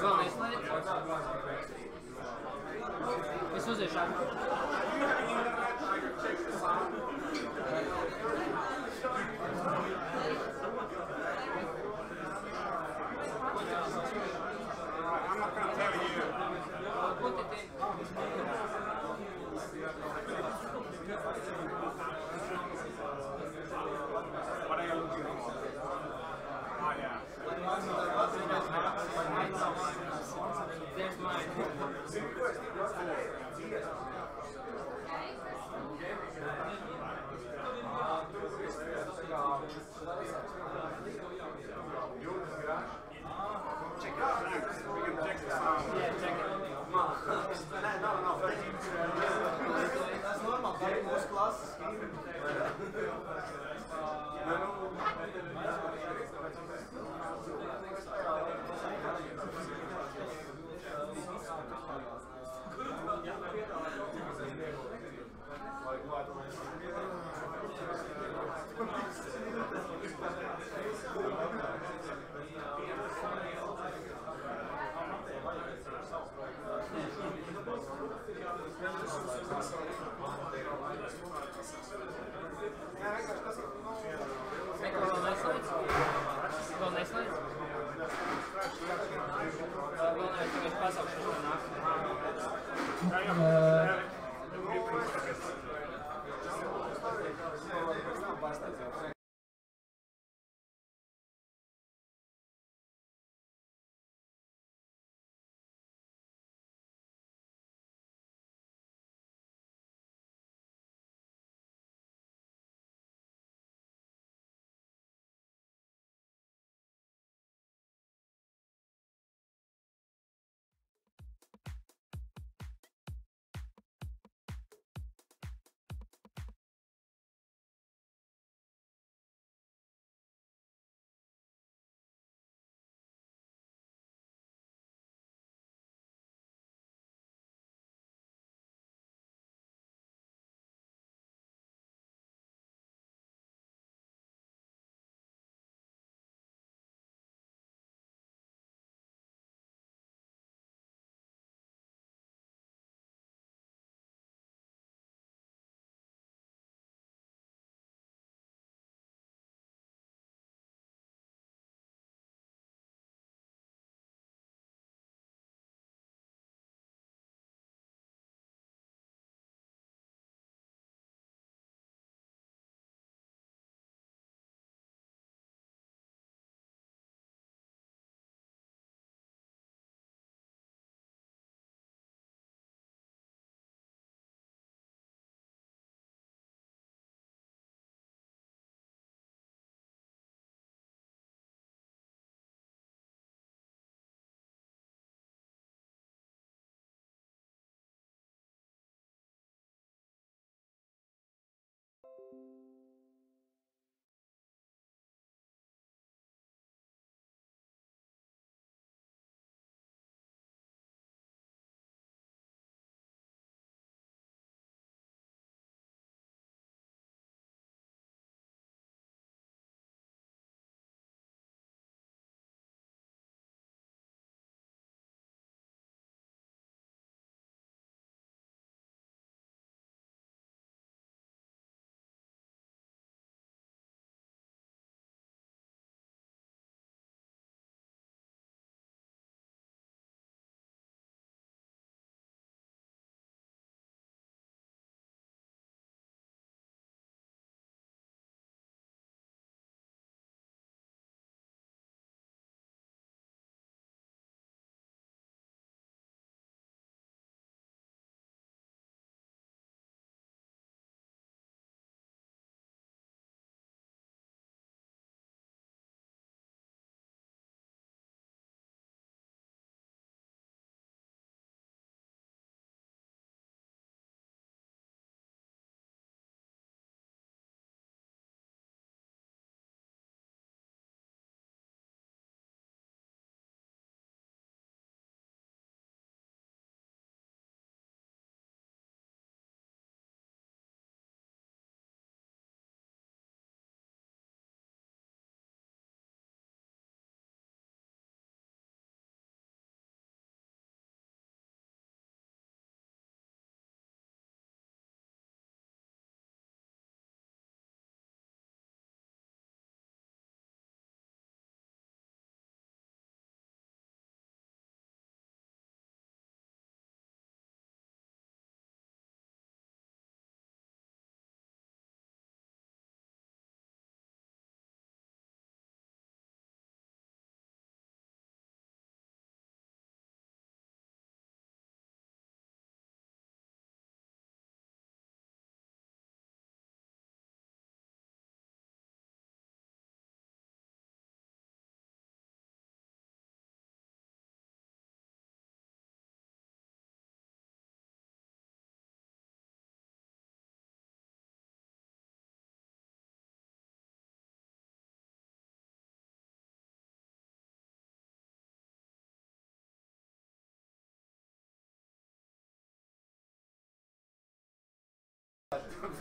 Vēl neslēdz? Es uziešu atpakaļ. I'm not going to tell you. Put it in. What are you looking for? Oh, yeah. There's mine.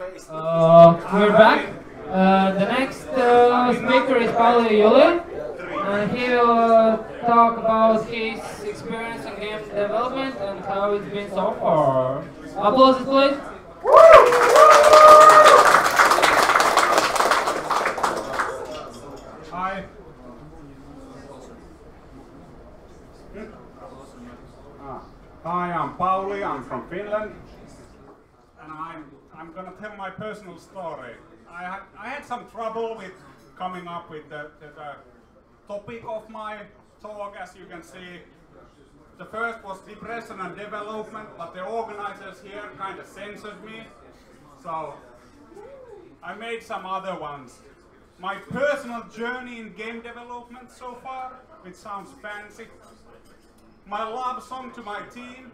We're back. The next speaker is Pauli Yuli, and he will talk about his experience in game development and how it's been so far. Applause, please. Hi. Hi, I'm Pauli, I'm from Finland, and I'm gonna tell my personal story. I had some trouble with coming up with the topic of my talk, as you can see. The first was depression and development, but the organizers here kind of censored me, so I made some other ones. My personal journey in game development so far, which sounds fancy. My love song to my team,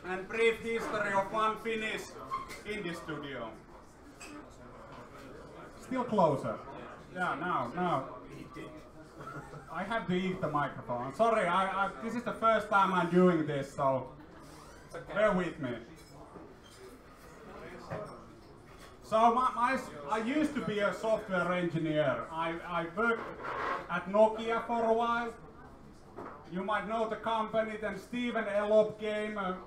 and brief history of one Finnish indie studio. Still closer. Yeah, now. I have to eat the microphone. Sorry, this is the first time I'm doing this, so bear with me. So I used to be a software engineer. I worked at Nokia for a while. You might know the company. Then Steven Elop came, a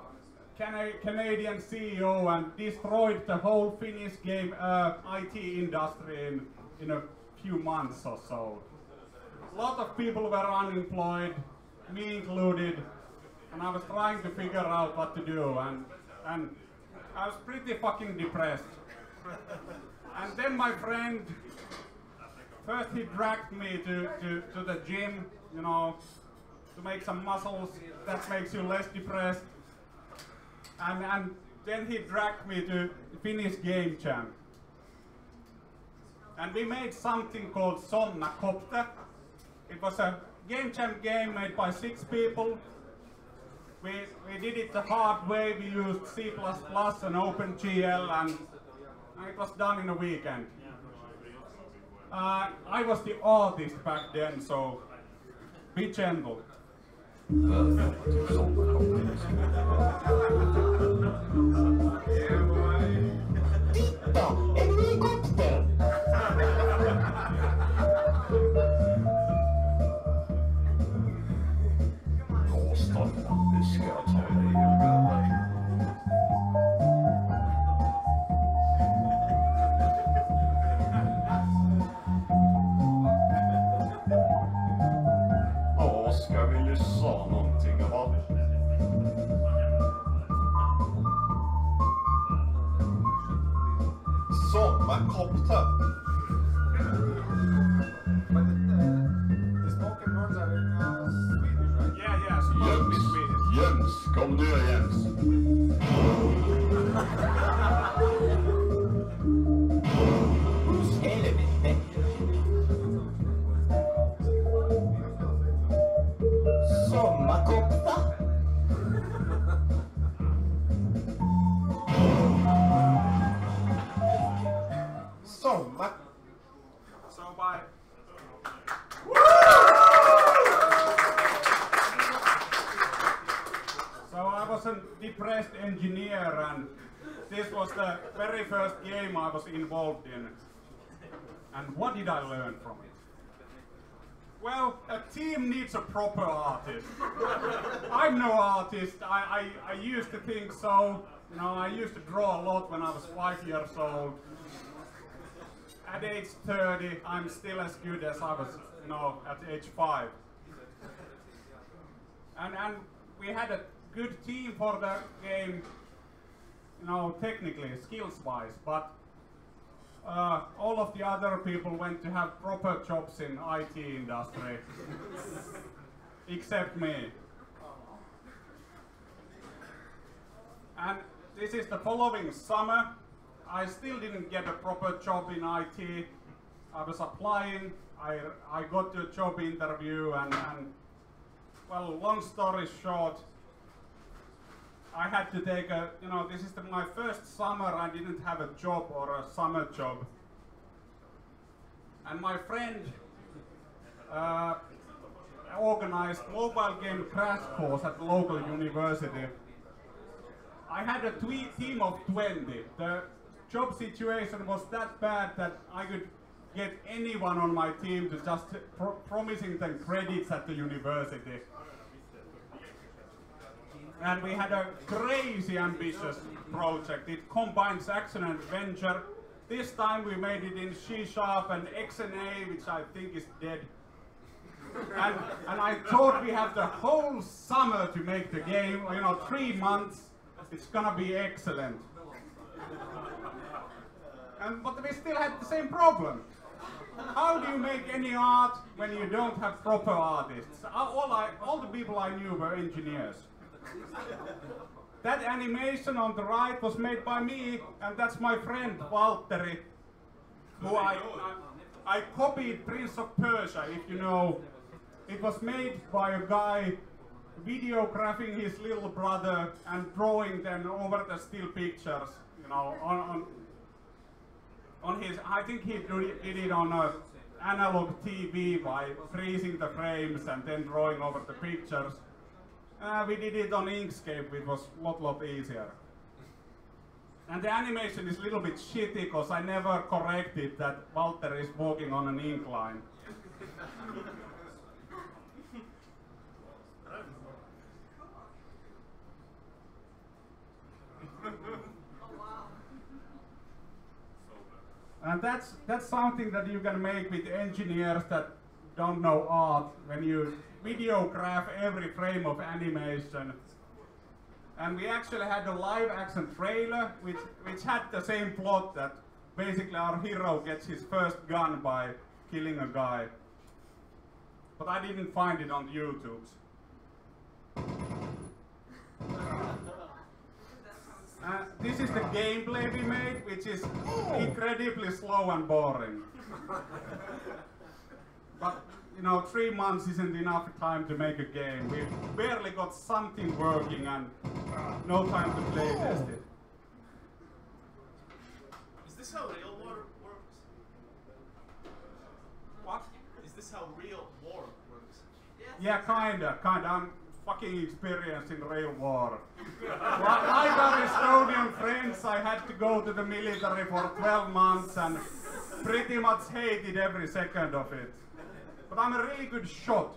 Canadian CEO, and destroyed the whole Finnish game IT industry in a few months or so. A lot of people were unemployed, me included, and I was trying to figure out what to do, and I was pretty fucking depressed. And then my friend, first he dragged me to the gym, you know, to make some muscles. That makes you less depressed. And then he dragged me to Finnish Gamejams. And we made something called Somnacopter. It was a game jam game made by 6 people. We did it the hard way. We used C++ and OpenGL, and it was done in a weekend. I was the artist back then, so be gentle. Ska vi lyssna någonting av? Sommarkopter. But the spoken words are in Swedish, right? Yeah, so you speak Swedish. Jens, kom du Jens. Sommarkopter. Sommar. So by So I was a depressed engineer, and this was the very first game I was involved in. And what did I learn from it? Well, a team needs a proper artist. I'm no artist. I used to think so. You know, I used to draw a lot when I was 5 years old. At age 30, I'm still as good as I was, you know, at age 5. And we had a good team for the game, you know, technically, skills-wise, but all of the other people went to have proper jobs in IT industry, except me. And this is the following summer. I still didn't get a proper job in IT. I was applying, I got to a job interview, and well, long story short, I had to take a, you know, this is my first summer I didn't have a job or a summer job. And my friend organized mobile game crash course at the local university. I had a team of 20. The job situation was that bad that I could get anyone on my team to just promising them credits at the university. And we had a crazy ambitious project. It combines action and adventure. This time we made it in C# and XNA, which I think is dead. And I thought we have the whole summer to make the game, 3 months. It's gonna be excellent. But we still had the same problem. How do you make any art when you don't have proper artists? All the people I knew were engineers. That animation on the right was made by me, and that's my friend Valtteri, who I copied Prince of Persia, if you know. It was made by a guy videographing his little brother and drawing them over the still pictures, on his, I think he did it on a analog TV by freezing the frames and then drawing over the pictures. We did it on Inkscape, which was a lot easier. And the animation is a little bit shitty because I never corrected that Valtteri is walking on an incline. And that's something that you can make with engineers that don't know art when you videograph every frame of animation. And we actually had a live action trailer which had the same plot, that basically our hero gets his first gun by killing a guy. But I didn't find it on YouTube. This is the gameplay we made, which is incredibly slow and boring. But 3 months isn't enough time to make a game. We barely got something working and no time to play test it. Is this how real war works? What? Is this how real war works? Yeah, kinda. I'm fucking experienced in real war. Like our Estonian friends, I had to go to the military for 12 months and pretty much hated every second of it. But I'm a really good shot.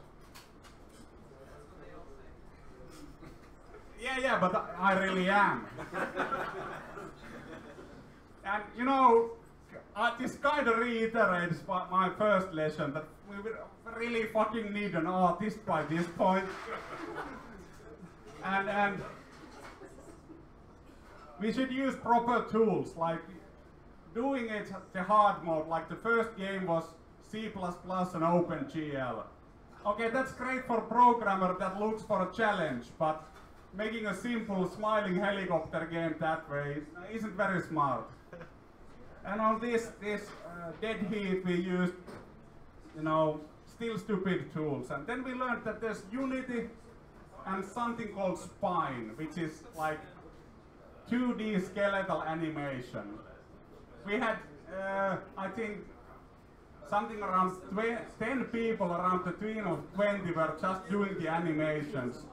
Yeah, but I really am. And this kind of reiterates my first lesson, that we really fucking need an artist by this point. And we should use proper tools, like doing it the hard mode, like the first game was C++ and OpenGL. Okay, that's great for a programmer that looks for a challenge, but making a simple smiling helicopter game that way isn't very smart. And on this Dead Heat we used, still stupid tools. And then we learned that there's Unity and something called Spine, which is like 2D skeletal animation. We had, I think, something around 10 people around the team of 20 were just doing the animations.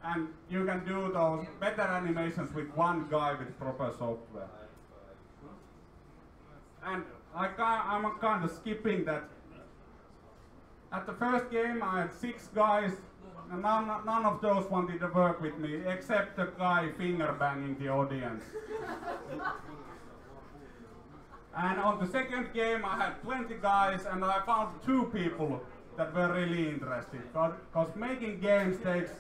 And you can do those better animations with one guy with proper software. And I'm kind of skipping that. At the first game I had 6 guys, and none of those wanted to work with me, except the guy finger banging the audience. And on the second game I had 20 guys, and I found 2 people that were really interested. Because making games takes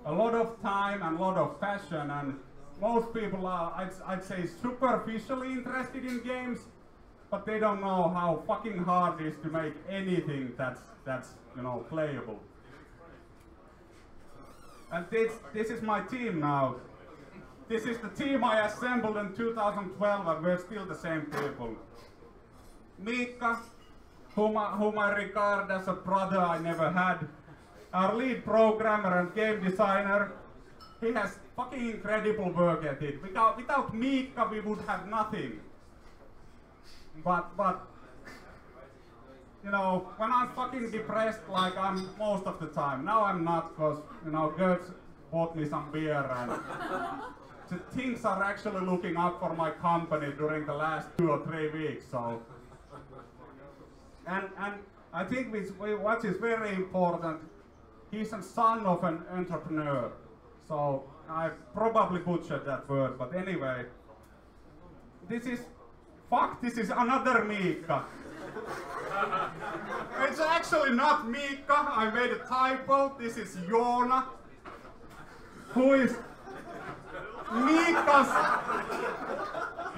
a lot of time and a lot of passion, and most people are, I'd say, superficially interested in games, but they don't know how fucking hard it is to make anything that's playable. And this is my team now. This is the team I assembled in 2012, and we're still the same people. Miikka, whom I regard as a brother I never had. Our lead programmer and game designer. He has fucking incredible work ethic. Without Miikka, we would have nothing. But when I'm fucking depressed, like I'm most of the time. Now I'm not, because Gertz bought me some beer and the things are actually looking up for my company during the last 2 or 3 weeks. So, and I think what is very important, he's a son of an entrepreneur. So I probably butchered that word, but anyway, this is another Mika. It's actually not Mika, I made a typo. This is Joona, who is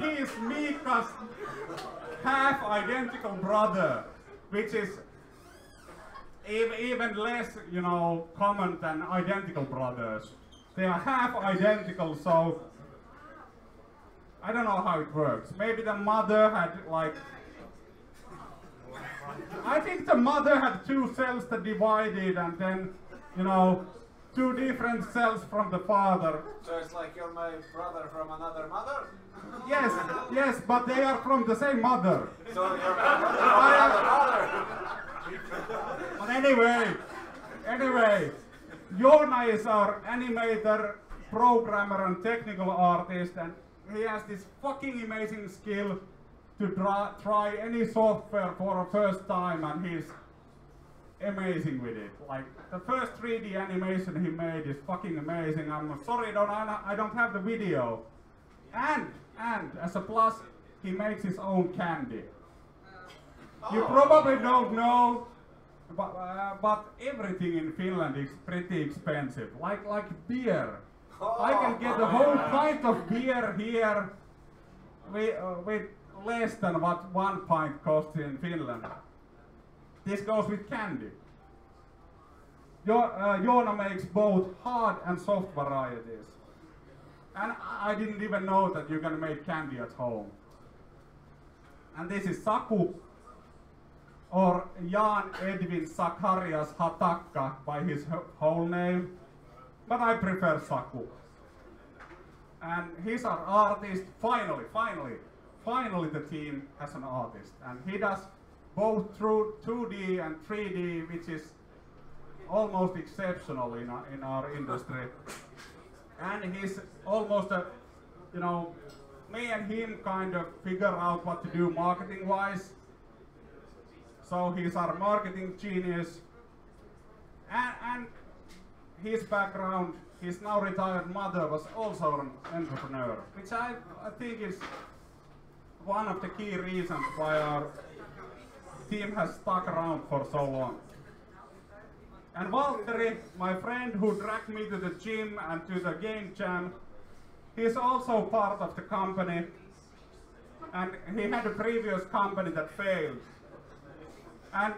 he is Mika's half identical brother, which is even less, you know, common than identical brothers. They are half identical, so I don't know how it works. Maybe the mother had like, I think the mother had 2 cells that divided and then, you know, 2 different cells from the father. So it's like you're my brother from another mother? Yes, but they are from the same mother. So you're my brother from another mother? But anyway, Joona is our animator, programmer and technical artist, and he has this fucking amazing skill to try any software for a first time, and he's amazing with it. Like, the first 3D animation he made is fucking amazing. I'm sorry I don't have the video. And as a plus, he makes his own candy. You probably don't know, but everything in Finland is pretty expensive. Like beer. I can get a whole pint of beer here with less than what 1 pint costs in Finland. This goes with candy. Joona makes both hard and soft varieties. And I didn't even know that you can make candy at home. And this is Saku, or Jan Edvin Zacharias Hatakka by his whole name, but I prefer Saku. And he's our artist. Finally the team has an artist, and he does both through 2D and 3D, which is almost exceptional in our industry. And he's almost a, you know, me and him kind of figure out what to do marketing wise. So he's our marketing genius. And his background, his now retired mother was also an entrepreneur, which I think is one of the key reasons why our team has stuck around for so long. And Valtteri, my friend who dragged me to the gym and to the game jam, he's also part of the company. And he had a previous company that failed. And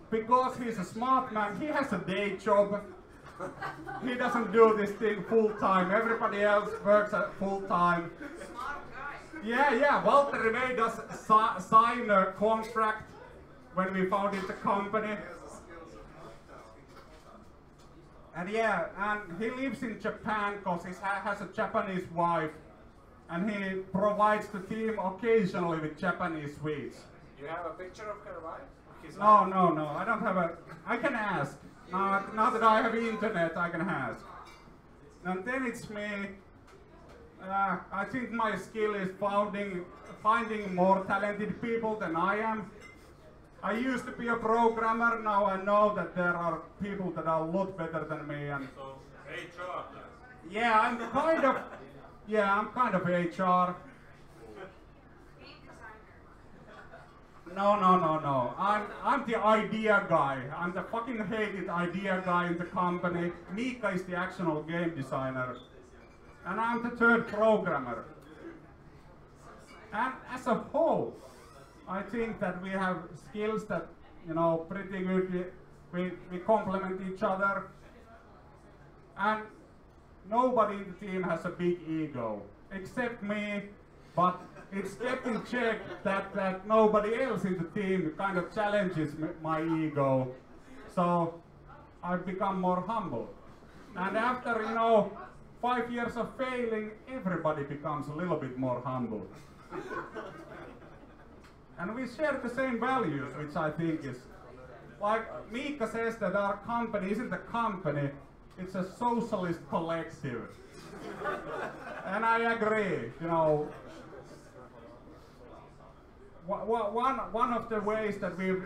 because he's a smart man, he has a day job. He doesn't do this thing full time. Everybody else works at full time. Yeah, Valtteri made us sign a contract when we founded the company. And yeah, and he lives in Japan because he has a Japanese wife, and he provides the team occasionally with Japanese sweets. You have a picture of her wife? No, I don't have a, I can ask. Now that I have internet, I can ask. And then it's me. I think my skill is finding more talented people than I am. I used to be a programmer, now I know that there are people that are a lot better than me. And so, HR. Yeah, I'm kind of HR. No. I'm the idea guy. I'm the fucking hated idea guy in the company. Mika is the actual game designer. And I'm the third programmer. And as a whole, I think that we have skills that, you know, pretty good. We complement each other. And nobody in the team has a big ego, except me, but it's kept in check that nobody else in the team kind of challenges my ego. So I've become more humble. And after, 5 years of failing, everybody becomes a little bit more humble. And we share the same values, which I think is, like Mika says, that our company isn't a company, it's a socialist collective. And I agree, you know. One of the ways that we've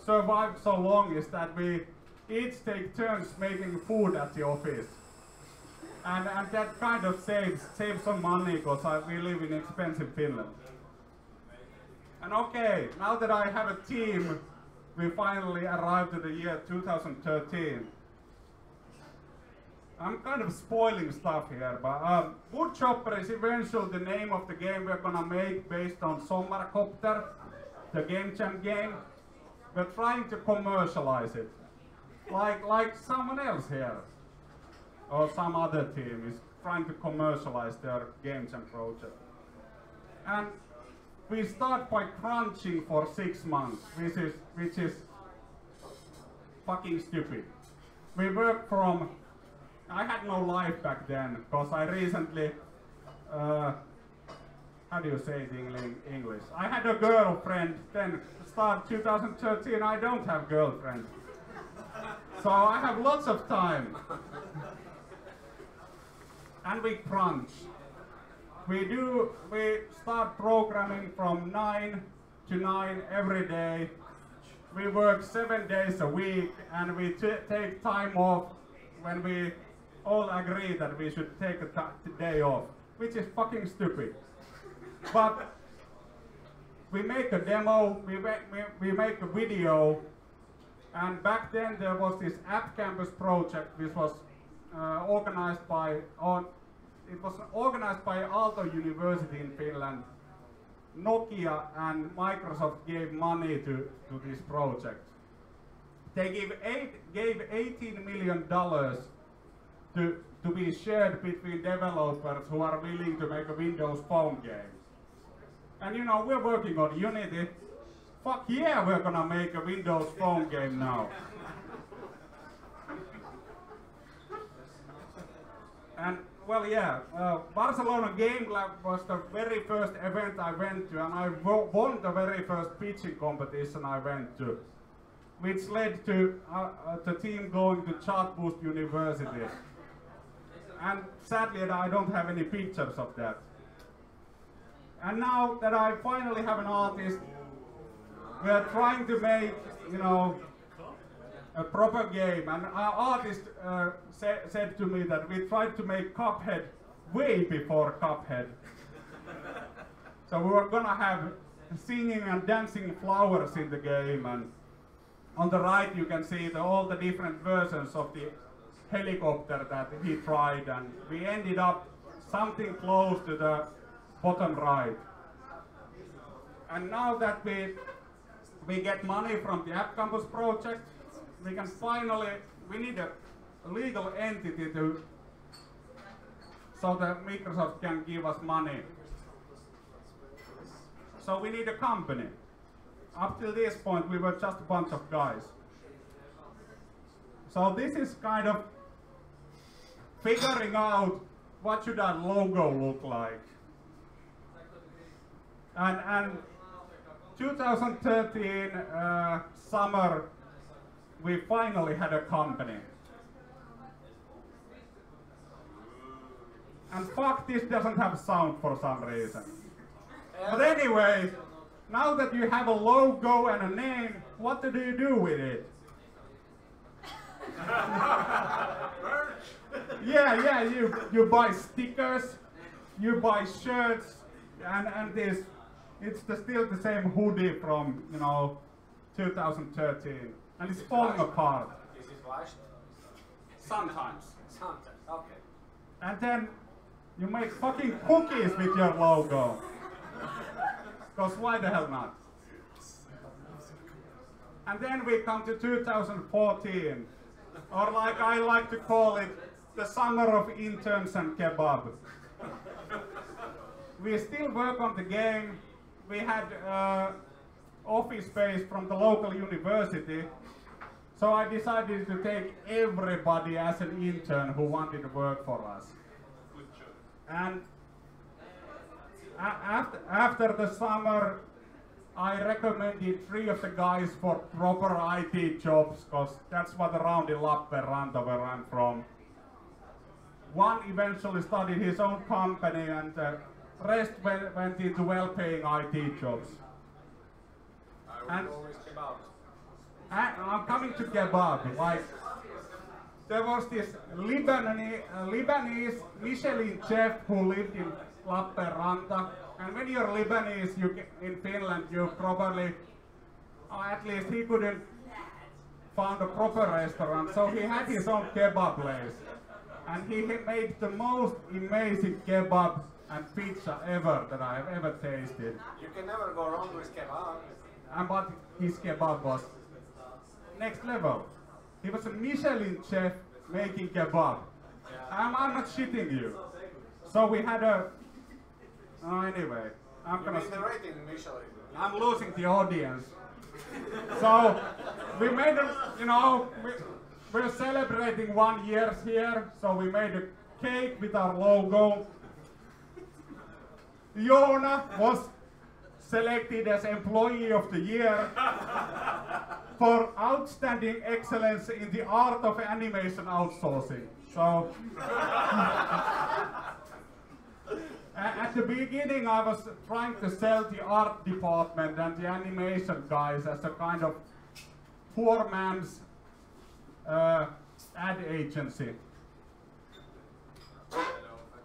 survived so long is that we each take turns making food at the office. And that kind of saves some money because we live in expensive Finland. And okay, now that I have a team, we finally arrived to the year 2013. I'm kind of spoiling stuff here, but Woodchopper is eventually the name of the game we're gonna make based on Sommarcopter, the Game Jam game. We're trying to commercialize it, like someone else here, or some other team is trying to commercialize their Game Jam project. And we start by crunching for 6 months, which is fucking stupid. We work from. I had no life back then because I recently, how do you say it in English? I had a girlfriend, then start 2013 I don't have girlfriend. So I have lots of time. And we crunch. We start programming from 9 to 9 every day. We work 7 days a week and we take time off when we all agree that we should take a day off, which is fucking stupid. But we make a demo, we make a video, and back then there was this App Campus project which was organized by Aalto University in Finland. Nokia and Microsoft gave money to this project. They gave $18 million to be shared between developers who are willing to make a Windows Phone game. And you know, we're working on Unity. Fuck yeah, we're gonna make a Windows Phone game now. And well, yeah, Barcelona Game Lab was the very first event I went to, and I won the very first pitching competition I went to, which led to the team going to Chartboost University. And sadly, I don't have any pictures of that. And now that I finally have an artist, we are trying to make, you know, a proper game. And our artist said to me that we tried to make Cuphead way before Cuphead. So we were gonna have singing and dancing flowers in the game. And on the right, you can see all the different versions of the helicopter that he tried, and we ended up something close to the bottom right. And now that we get money from the App Campus project, we can finally, we need a legal entity so that Microsoft can give us money. So we need a company. Up till this point, we were just a bunch of guys. So this is kind of figuring out what should our logo look like. And 2013 summer, we finally had a company. And fuck, this doesn't have sound for some reason. But anyway, now that you have a logo and a name, what do you do with it? Yeah, you buy stickers, you buy shirts, and this, it's still the same hoodie from, you know, 2013, and it's falling apart. Is it washed? Sometimes. Sometimes, okay. And then you make fucking cookies with your logo. Because why the hell not? And then we come to 2014, or like I like to call it, the summer of interns and kebab. We still work on the game. We had office space from the local university, so I decided to take everybody as an intern who wanted to work for us. And after the summer, I recommended 3 of the guys for proper IT jobs, because that's what around in Lappeenranta, where I'm from. one eventually started his own company, and the rest went into well-paying IT jobs. And I'm coming to kebab. Like, there was this Lebanese Michelin chef who lived in Lappeenranta, and when you're Lebanese, in Finland, you probably, or at least he couldn't find a proper restaurant, so he had his own kebab place, and he made the most amazing kebab and pizza ever that I have ever tasted. You can never go wrong with kebab. But his kebab was next level. He was a Michelin chef making kebab. I'm not shitting you. So we had a... anyway, I'm gonna... You mean the rating, Michelin? I'm losing the audience. So we made a, we're celebrating 1 year here, so we made a cake with our logo. Joona was selected as Employee of the Year for outstanding excellence in the art of animation outsourcing. So at the beginning I was trying to sell the art department and the animation guys as a kind of poor man's ad agency.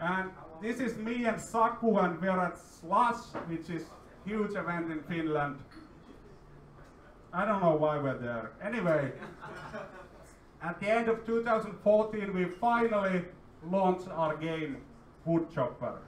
And this is me and Saku, and we're at Slush, which is a huge event in Finland. I don't know why we're there. Anyway, at the end of 2014, we finally launched our game, Woodchopper.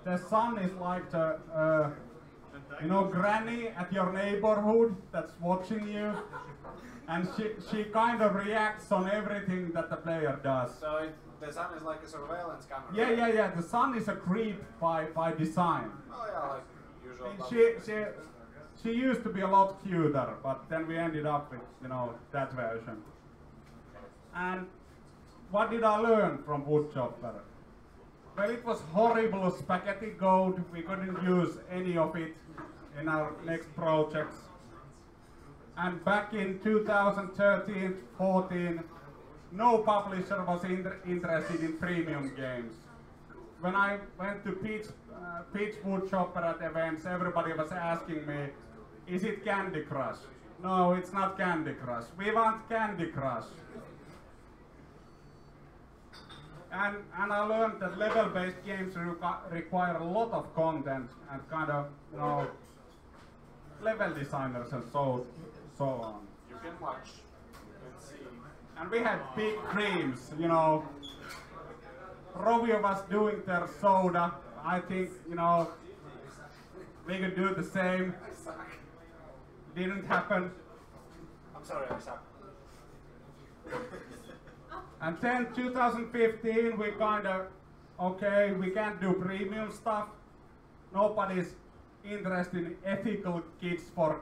The sun is like the, granny at your neighborhood that's watching you, and she kind of reacts on everything that the player does. So the sun is like a surveillance camera? Yeah. The sun is a creep by design. Oh yeah, like usual. She used to be a lot cuter, but then we ended up with, that version. And what did I learn from Woodchopper? Well, it was horrible spaghetti code. We couldn't use any of it in our next projects. And back in 2013-14, no publisher was interested in premium games. When I went to pitch Woodchopper at events, everybody was asking me, is it Candy Crush? No, it's not Candy Crush. We want Candy Crush. And I learned that level-based games require a lot of content and kind of, level designers and so on. You can watch. Let's see. And we had big dreams, Rovio was doing their soda. I think, we could do the same. Didn't happen. I'm sorry, I suck. And then 2015, we kind of, okay, we can't do premium stuff. Nobody's interested in ethical games for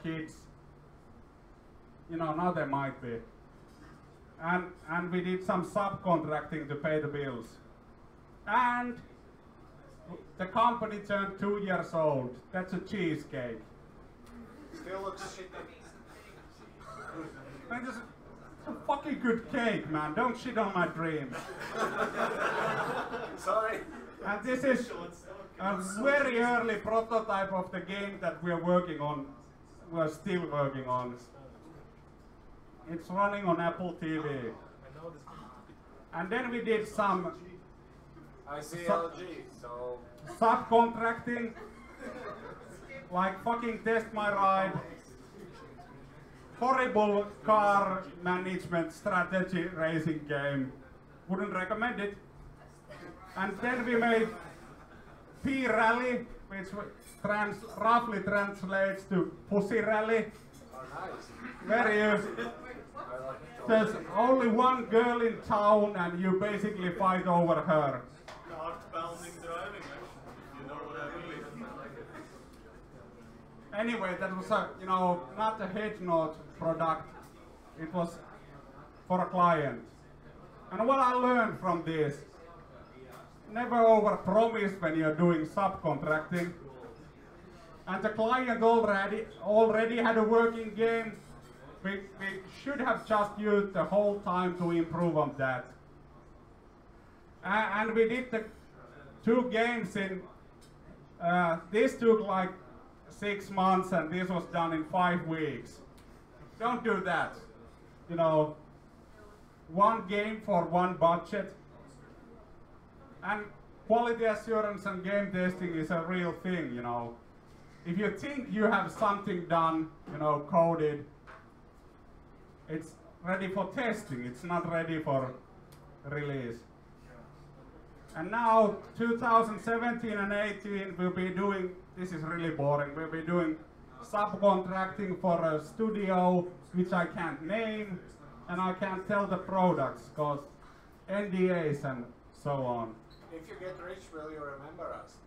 kids. Now there might be. And we did some subcontracting to pay the bills. And the company turned 2 years old. That's a cheesecake. Still looks shitty. Man, this is a fucking good cake, man. Don't shit on my dreams. Sorry. And this is a very early prototype of the game that we are working on. We are still working on. It's running on Apple TV. And then we did some I see LG, so... Subcontracting, like fucking Test My Ride, horrible car management strategy racing game, wouldn't recommend it. And then we made P-Rally, which roughly translates to Pussy Rally. Very there's only one girl in town and you basically fight over her. Heart-pounding driving, you know what I mean? Anyway, that was a, not a head node product. It was for a client. And what I learned from this, never over-promise when you're doing subcontracting. And the client already had a working game. We should have just used the whole time to improve on that. And we did the 2 games in, this took like 6 months and this was done in 5 weeks. Don't do that. 1 game for 1 budget. And quality assurance and game testing is a real thing, If you think you have something done, coded, it's ready for testing, it's not ready for release. And now, 2017 and 18, we'll be doing, this is really boring, we'll be doing subcontracting for a studio which I can't name, and I can't tell the products, because NDAs and so on. If you get rich, will you remember us?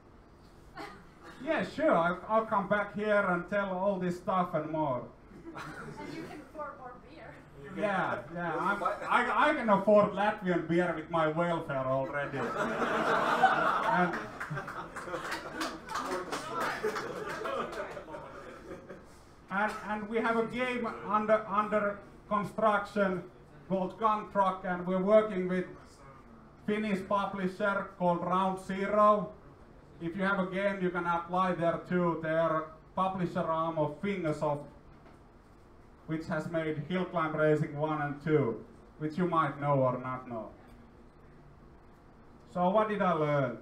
Yeah, sure, I'll come back here and tell all this stuff and more. And you can afford more beer. Yeah, I can afford Latvian beer with my welfare already. and we have a game under construction called Gun Truck, and we're working with Finnish publisher called Round Zero. If you have a game, you can apply there too. They are a publisher arm of Fingersoft, which has made Hill Climb Racing 1 and 2, which you might know or not know. So what did I learn?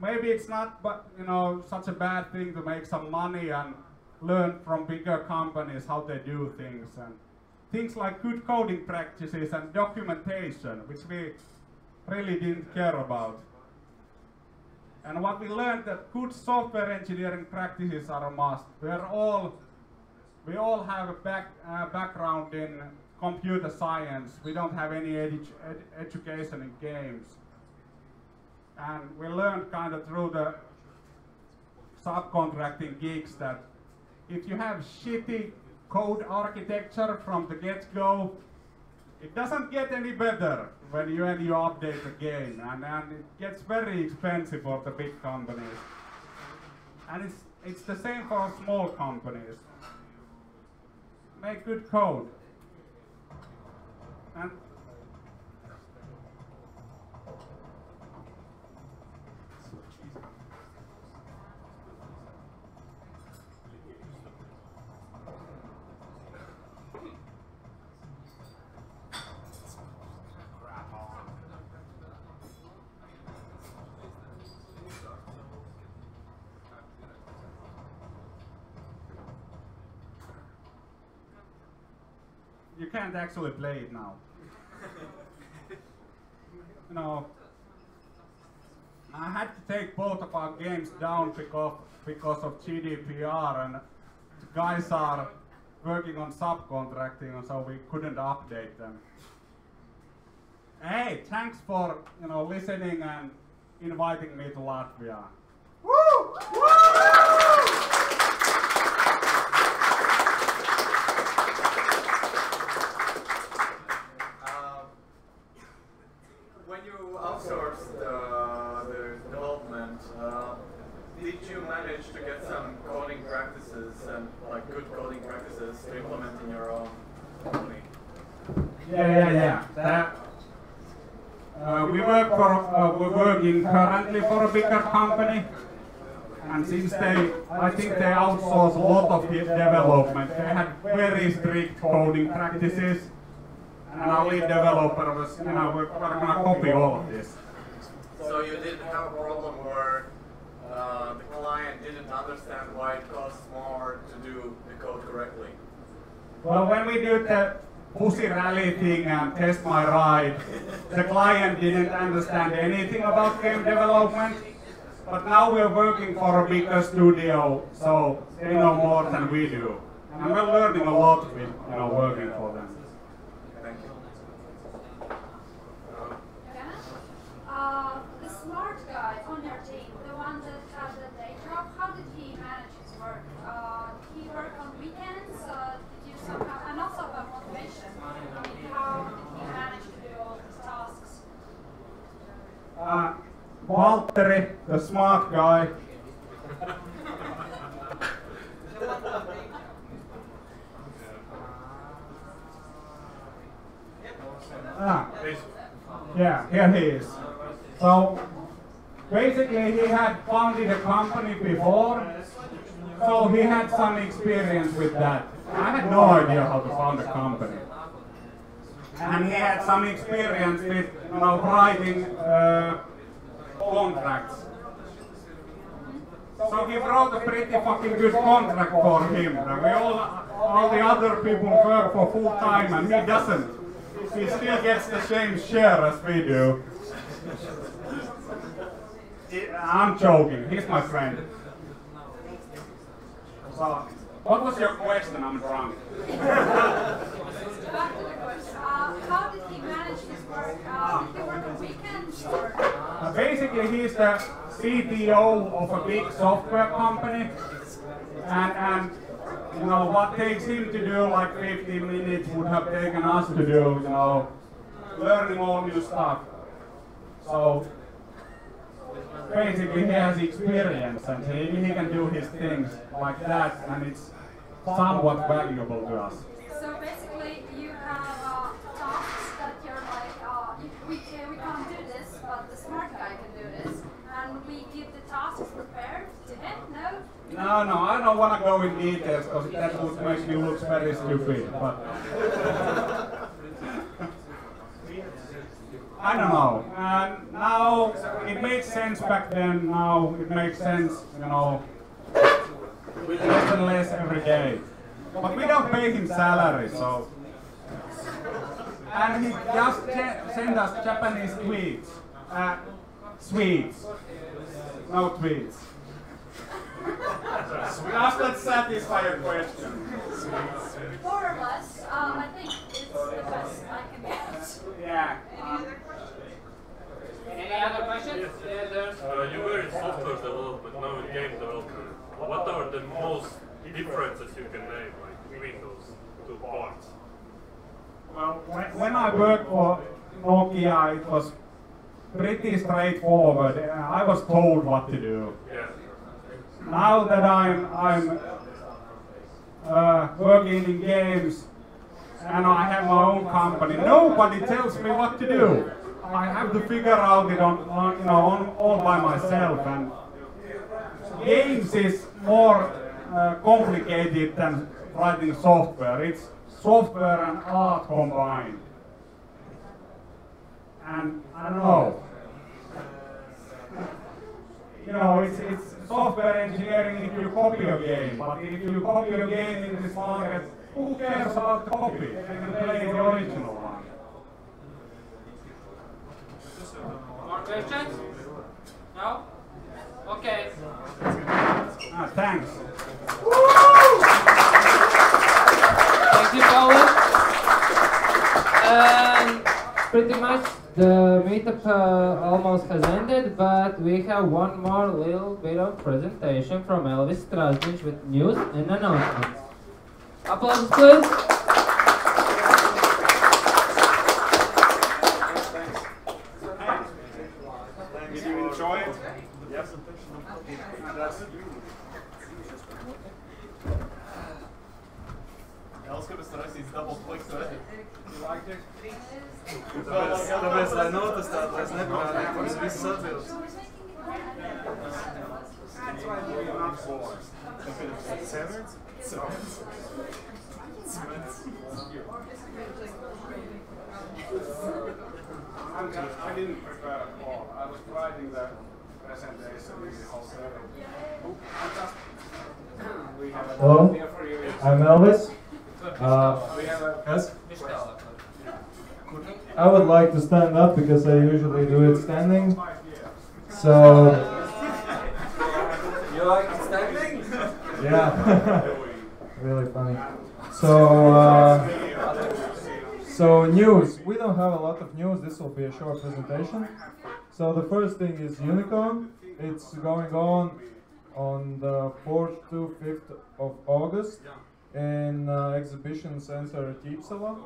Maybe it's not, such a bad thing to make some money and learn from bigger companies how they do things, and things like good coding practices and documentation, which we really didn't care about. And what we learned, that good software engineering practices are a must. We all have a background in computer science. We don't have any education in games. And we learned kind of through the subcontracting gigs that if you have shitty code architecture from the get-go, it doesn't get any better when you update the game, and it gets very expensive for the big companies. And it's the same for small companies. Make good code. And you can't actually play it now. I had to take both of our games down because of GDPR, and the guys are working on subcontracting, and so we couldn't update them. Hey, thanks for listening and inviting me to Latvia. Woo! When you outsourced the development, did you manage to get some coding practices and good coding practices to implement in your own company? Yeah. We're working currently for a bigger company, and since I think they outsource a lot of the development, they had very strict coding practices. And our lead developer was, we're going to copy all of this. So you didn't have a problem where the client didn't understand why it costs more to do the code correctly? Well, when we did the Pussy Rally thing and Test My Ride, the client didn't understand anything about game development. But now we're working for a bigger studio, so they know more than we do. And we're learning a lot with working for them. Thank you. The smart guy on your team, the one that had the day job, how did he manage his work? Did he work on weekends? Did you somehow, and also about motivation, I mean, how did he manage to do all these tasks? Valtteri, the smart guy. Yeah, here he is. So basically he had founded a company before, so he had some experience with that. I had no idea how to found a company. And he had some experience with writing contracts. So he wrote a pretty fucking good contract for him. And all the other people work for full time and he doesn't. He still gets the same share as we do. I'm joking, he's my friend. So, what was your question? I'm drunk. Back to the question. How did he manage his work? Did he work on weekends or? Basically, he's the CTO of a big software company, and what takes him to do like 15 minutes would have taken us to do, learning all new stuff. So basically, he has experience and he can do his things like that, and it's somewhat valuable to us. So basically, you have tasks that you're like, we can't do this, but the smart guy can do this, and we give the tasks prepared to him. No, I don't want to go in details because that would make me look very stupid. But I don't know. And now it made sense back then. Now it makes sense, less and less every day. But we don't pay him salary, so. And he just sent us Japanese tweets. Sweets. No tweets. Does that satisfy your question? More or less. I think it's the best I can get. Yeah. Any other questions? You were in software development, now in game development. What are the most differences you can name between those two parts? Well, when I worked for Nokia, it was pretty straightforward. I was told what to do. Yeah. Now that I'm working in games and I have my own company, nobody tells me what to do. I have to figure out it all by myself. And games is more complicated than writing software. It's software and art combined. And I don't know. It's software engineering if you copy a game, but if you copy a game in this market, who cares about the copy? They can play the original one. More questions? No? Okay. Thanks. Thank you, Paolo. And pretty much the meetup almost has ended, but we have one more little bit of presentation from Elvis Strasnich with news and announcements. Applause, please. Did you enjoy it? Yes. Elske bestreikt double click to it. You liked it? Tāpēc, lai notestētu, lai es neparādītu, kuras visas atbildes. Cements? I didn't prepare a call. I was writing the presentation in the whole server. We have an Hello, idea for you. I'm Elvis. We have a Yes? I would like to stand up because I usually do it standing. So, You like standing? yeah, really funny. So news. We don't have a lot of news. This will be a short presentation. So the first thing is Unicorn. It's going on the 4th to 5th of August in Exhibition Center Tipsala.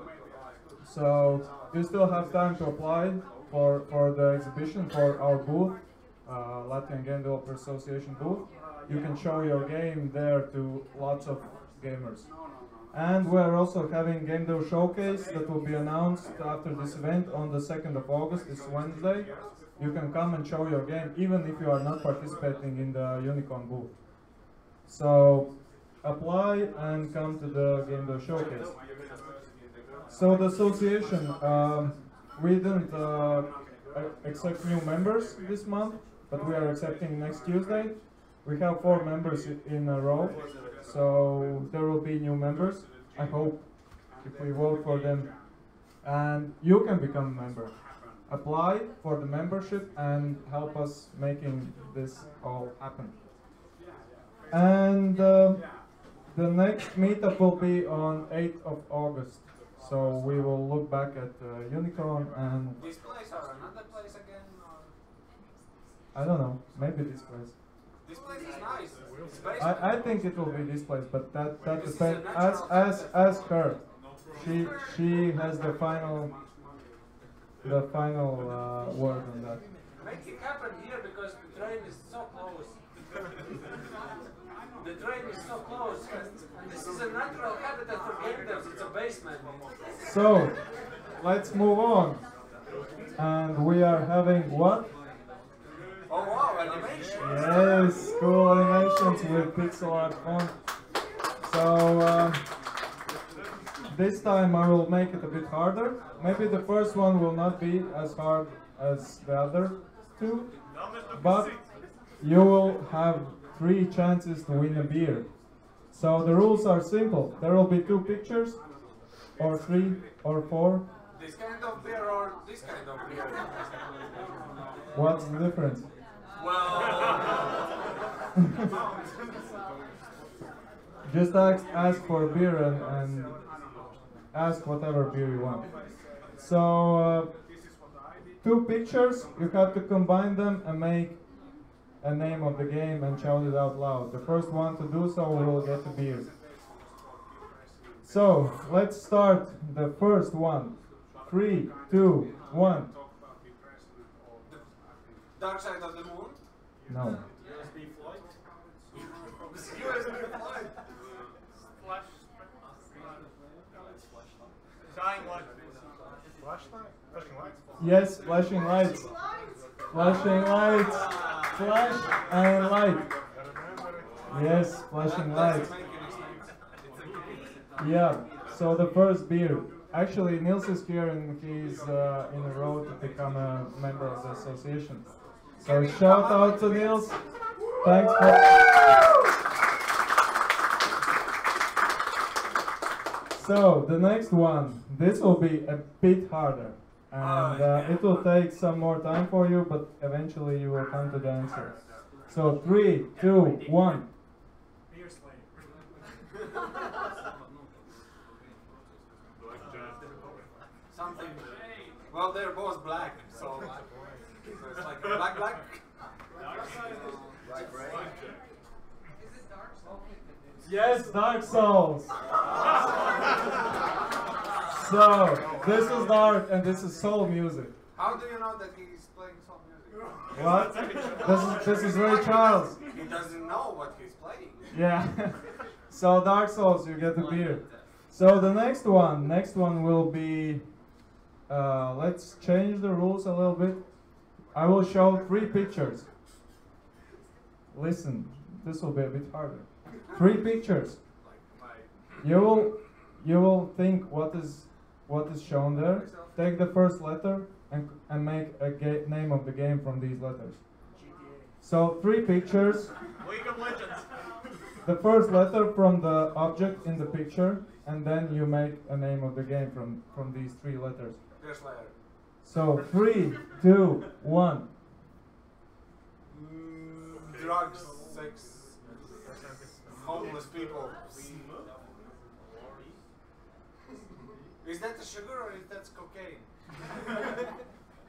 So you still have time to apply for the exhibition, for our booth, Latvian Game Developers Association booth. You can show your game there to lots of gamers. And we're also having Game Dev Showcase that will be announced after this event on the 2nd of August, this Wednesday. You can come and show your game even if you are not participating in the Unicorn booth. So apply and come to the Game Dev Showcase. So the association, we didn't accept new members this month, but we are accepting next Tuesday. We have 4 members in a row, so there will be new members, I hope, if we vote for them. And you can become a member. Apply for the membership and help us making this all happen. And the next meetup will be on 8th of August. So we will look back at Unicorn and... This place or another place again? Or? I don't know, maybe this place. This place is nice. It's I think it will be this place, but that depends. Ask her. She has the final word on that. Make it happen here because the train is so close. The train is so close. This is a natural habitat for game devs. It's a basement. So let's move on. And we are having what? Oh wow, animation! Yes, cool animations with pixel art font. So this time I will make it a bit harder. Maybe the first one will not be as hard as the other 2, but you will have 3 chances to win a beer. So the rules are simple. There will be 2 pictures, or 3, or 4. This kind of beer or this kind of beer? What's the difference? Well... Just ask for beer and ask whatever beer you want. So 2 pictures, you have to combine them and make a name of the game and shout it out loud. The first one to do so will get a beer. So let's start the first one. 3, 2, 1. Dark Side of the Moon? No. USB flight? USB flight? Shine light. Flashlight? Flashing lights? Yes, flashing lights. Flashing lights. Flash and light. Yes, flashing lights. Yeah, so the first beer. Actually, Nils is here and he's in a row to become a member of the association. So shout out to Nils. Thanks for... So the next one, this will be a bit harder. And it will take some more time for you, but eventually you will come to the answer. So 3, 2, 1. Beer slave. Something. Well, they're both black, so it's like a black. Black gray. Yes, Dark Souls. So this is dark and this is soul music. How do you know that he's playing soul music? What? This is Ray Charles. He doesn't know what he's playing. Yeah. So Dark Souls, you get the beer. So the next one will be. Let's change the rules a little bit. I will show 3 pictures. Listen, this will be a bit harder. 3 pictures. You will think what is shown there. Take the first letter and make a name of the game from these letters. So 3 pictures. League of Legends. The first letter from the object in the picture, and then you make a name of the game from these 3 letters. First letter. So 3, 2, 1. Drugs, sex, homeless people. Is that the sugar or is that cocaine?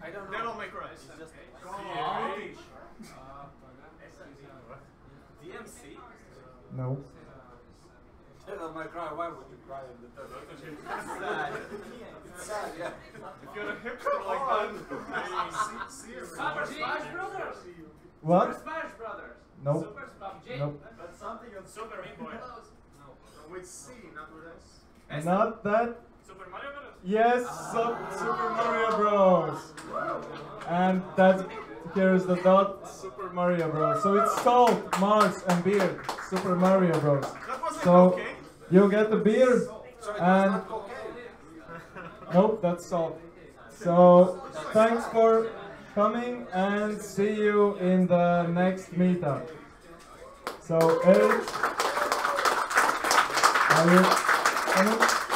I don't know. Devil May Cry. It's just DMC? No. Devil May Cry. Why would you cry in the devil? It's sad. It's sad, yeah. If you're a hipster like that, Super Smash Brothers. What? Super Smash Brothers. Nope. Super Smash. Nope. but something on Super Meat Boy. With C, not with S. Not that. Super Mario Bros. Yes, Super Mario Bros. And that here's the dot, Super Mario Bros. So it's salt, Mars, and beer. Super Mario Bros. That wasn't So cocaine. you get the beer, So it was and not cocaine. nope, that's salt. So thanks for coming, and see you in the next meetup. So Eric, are you coming?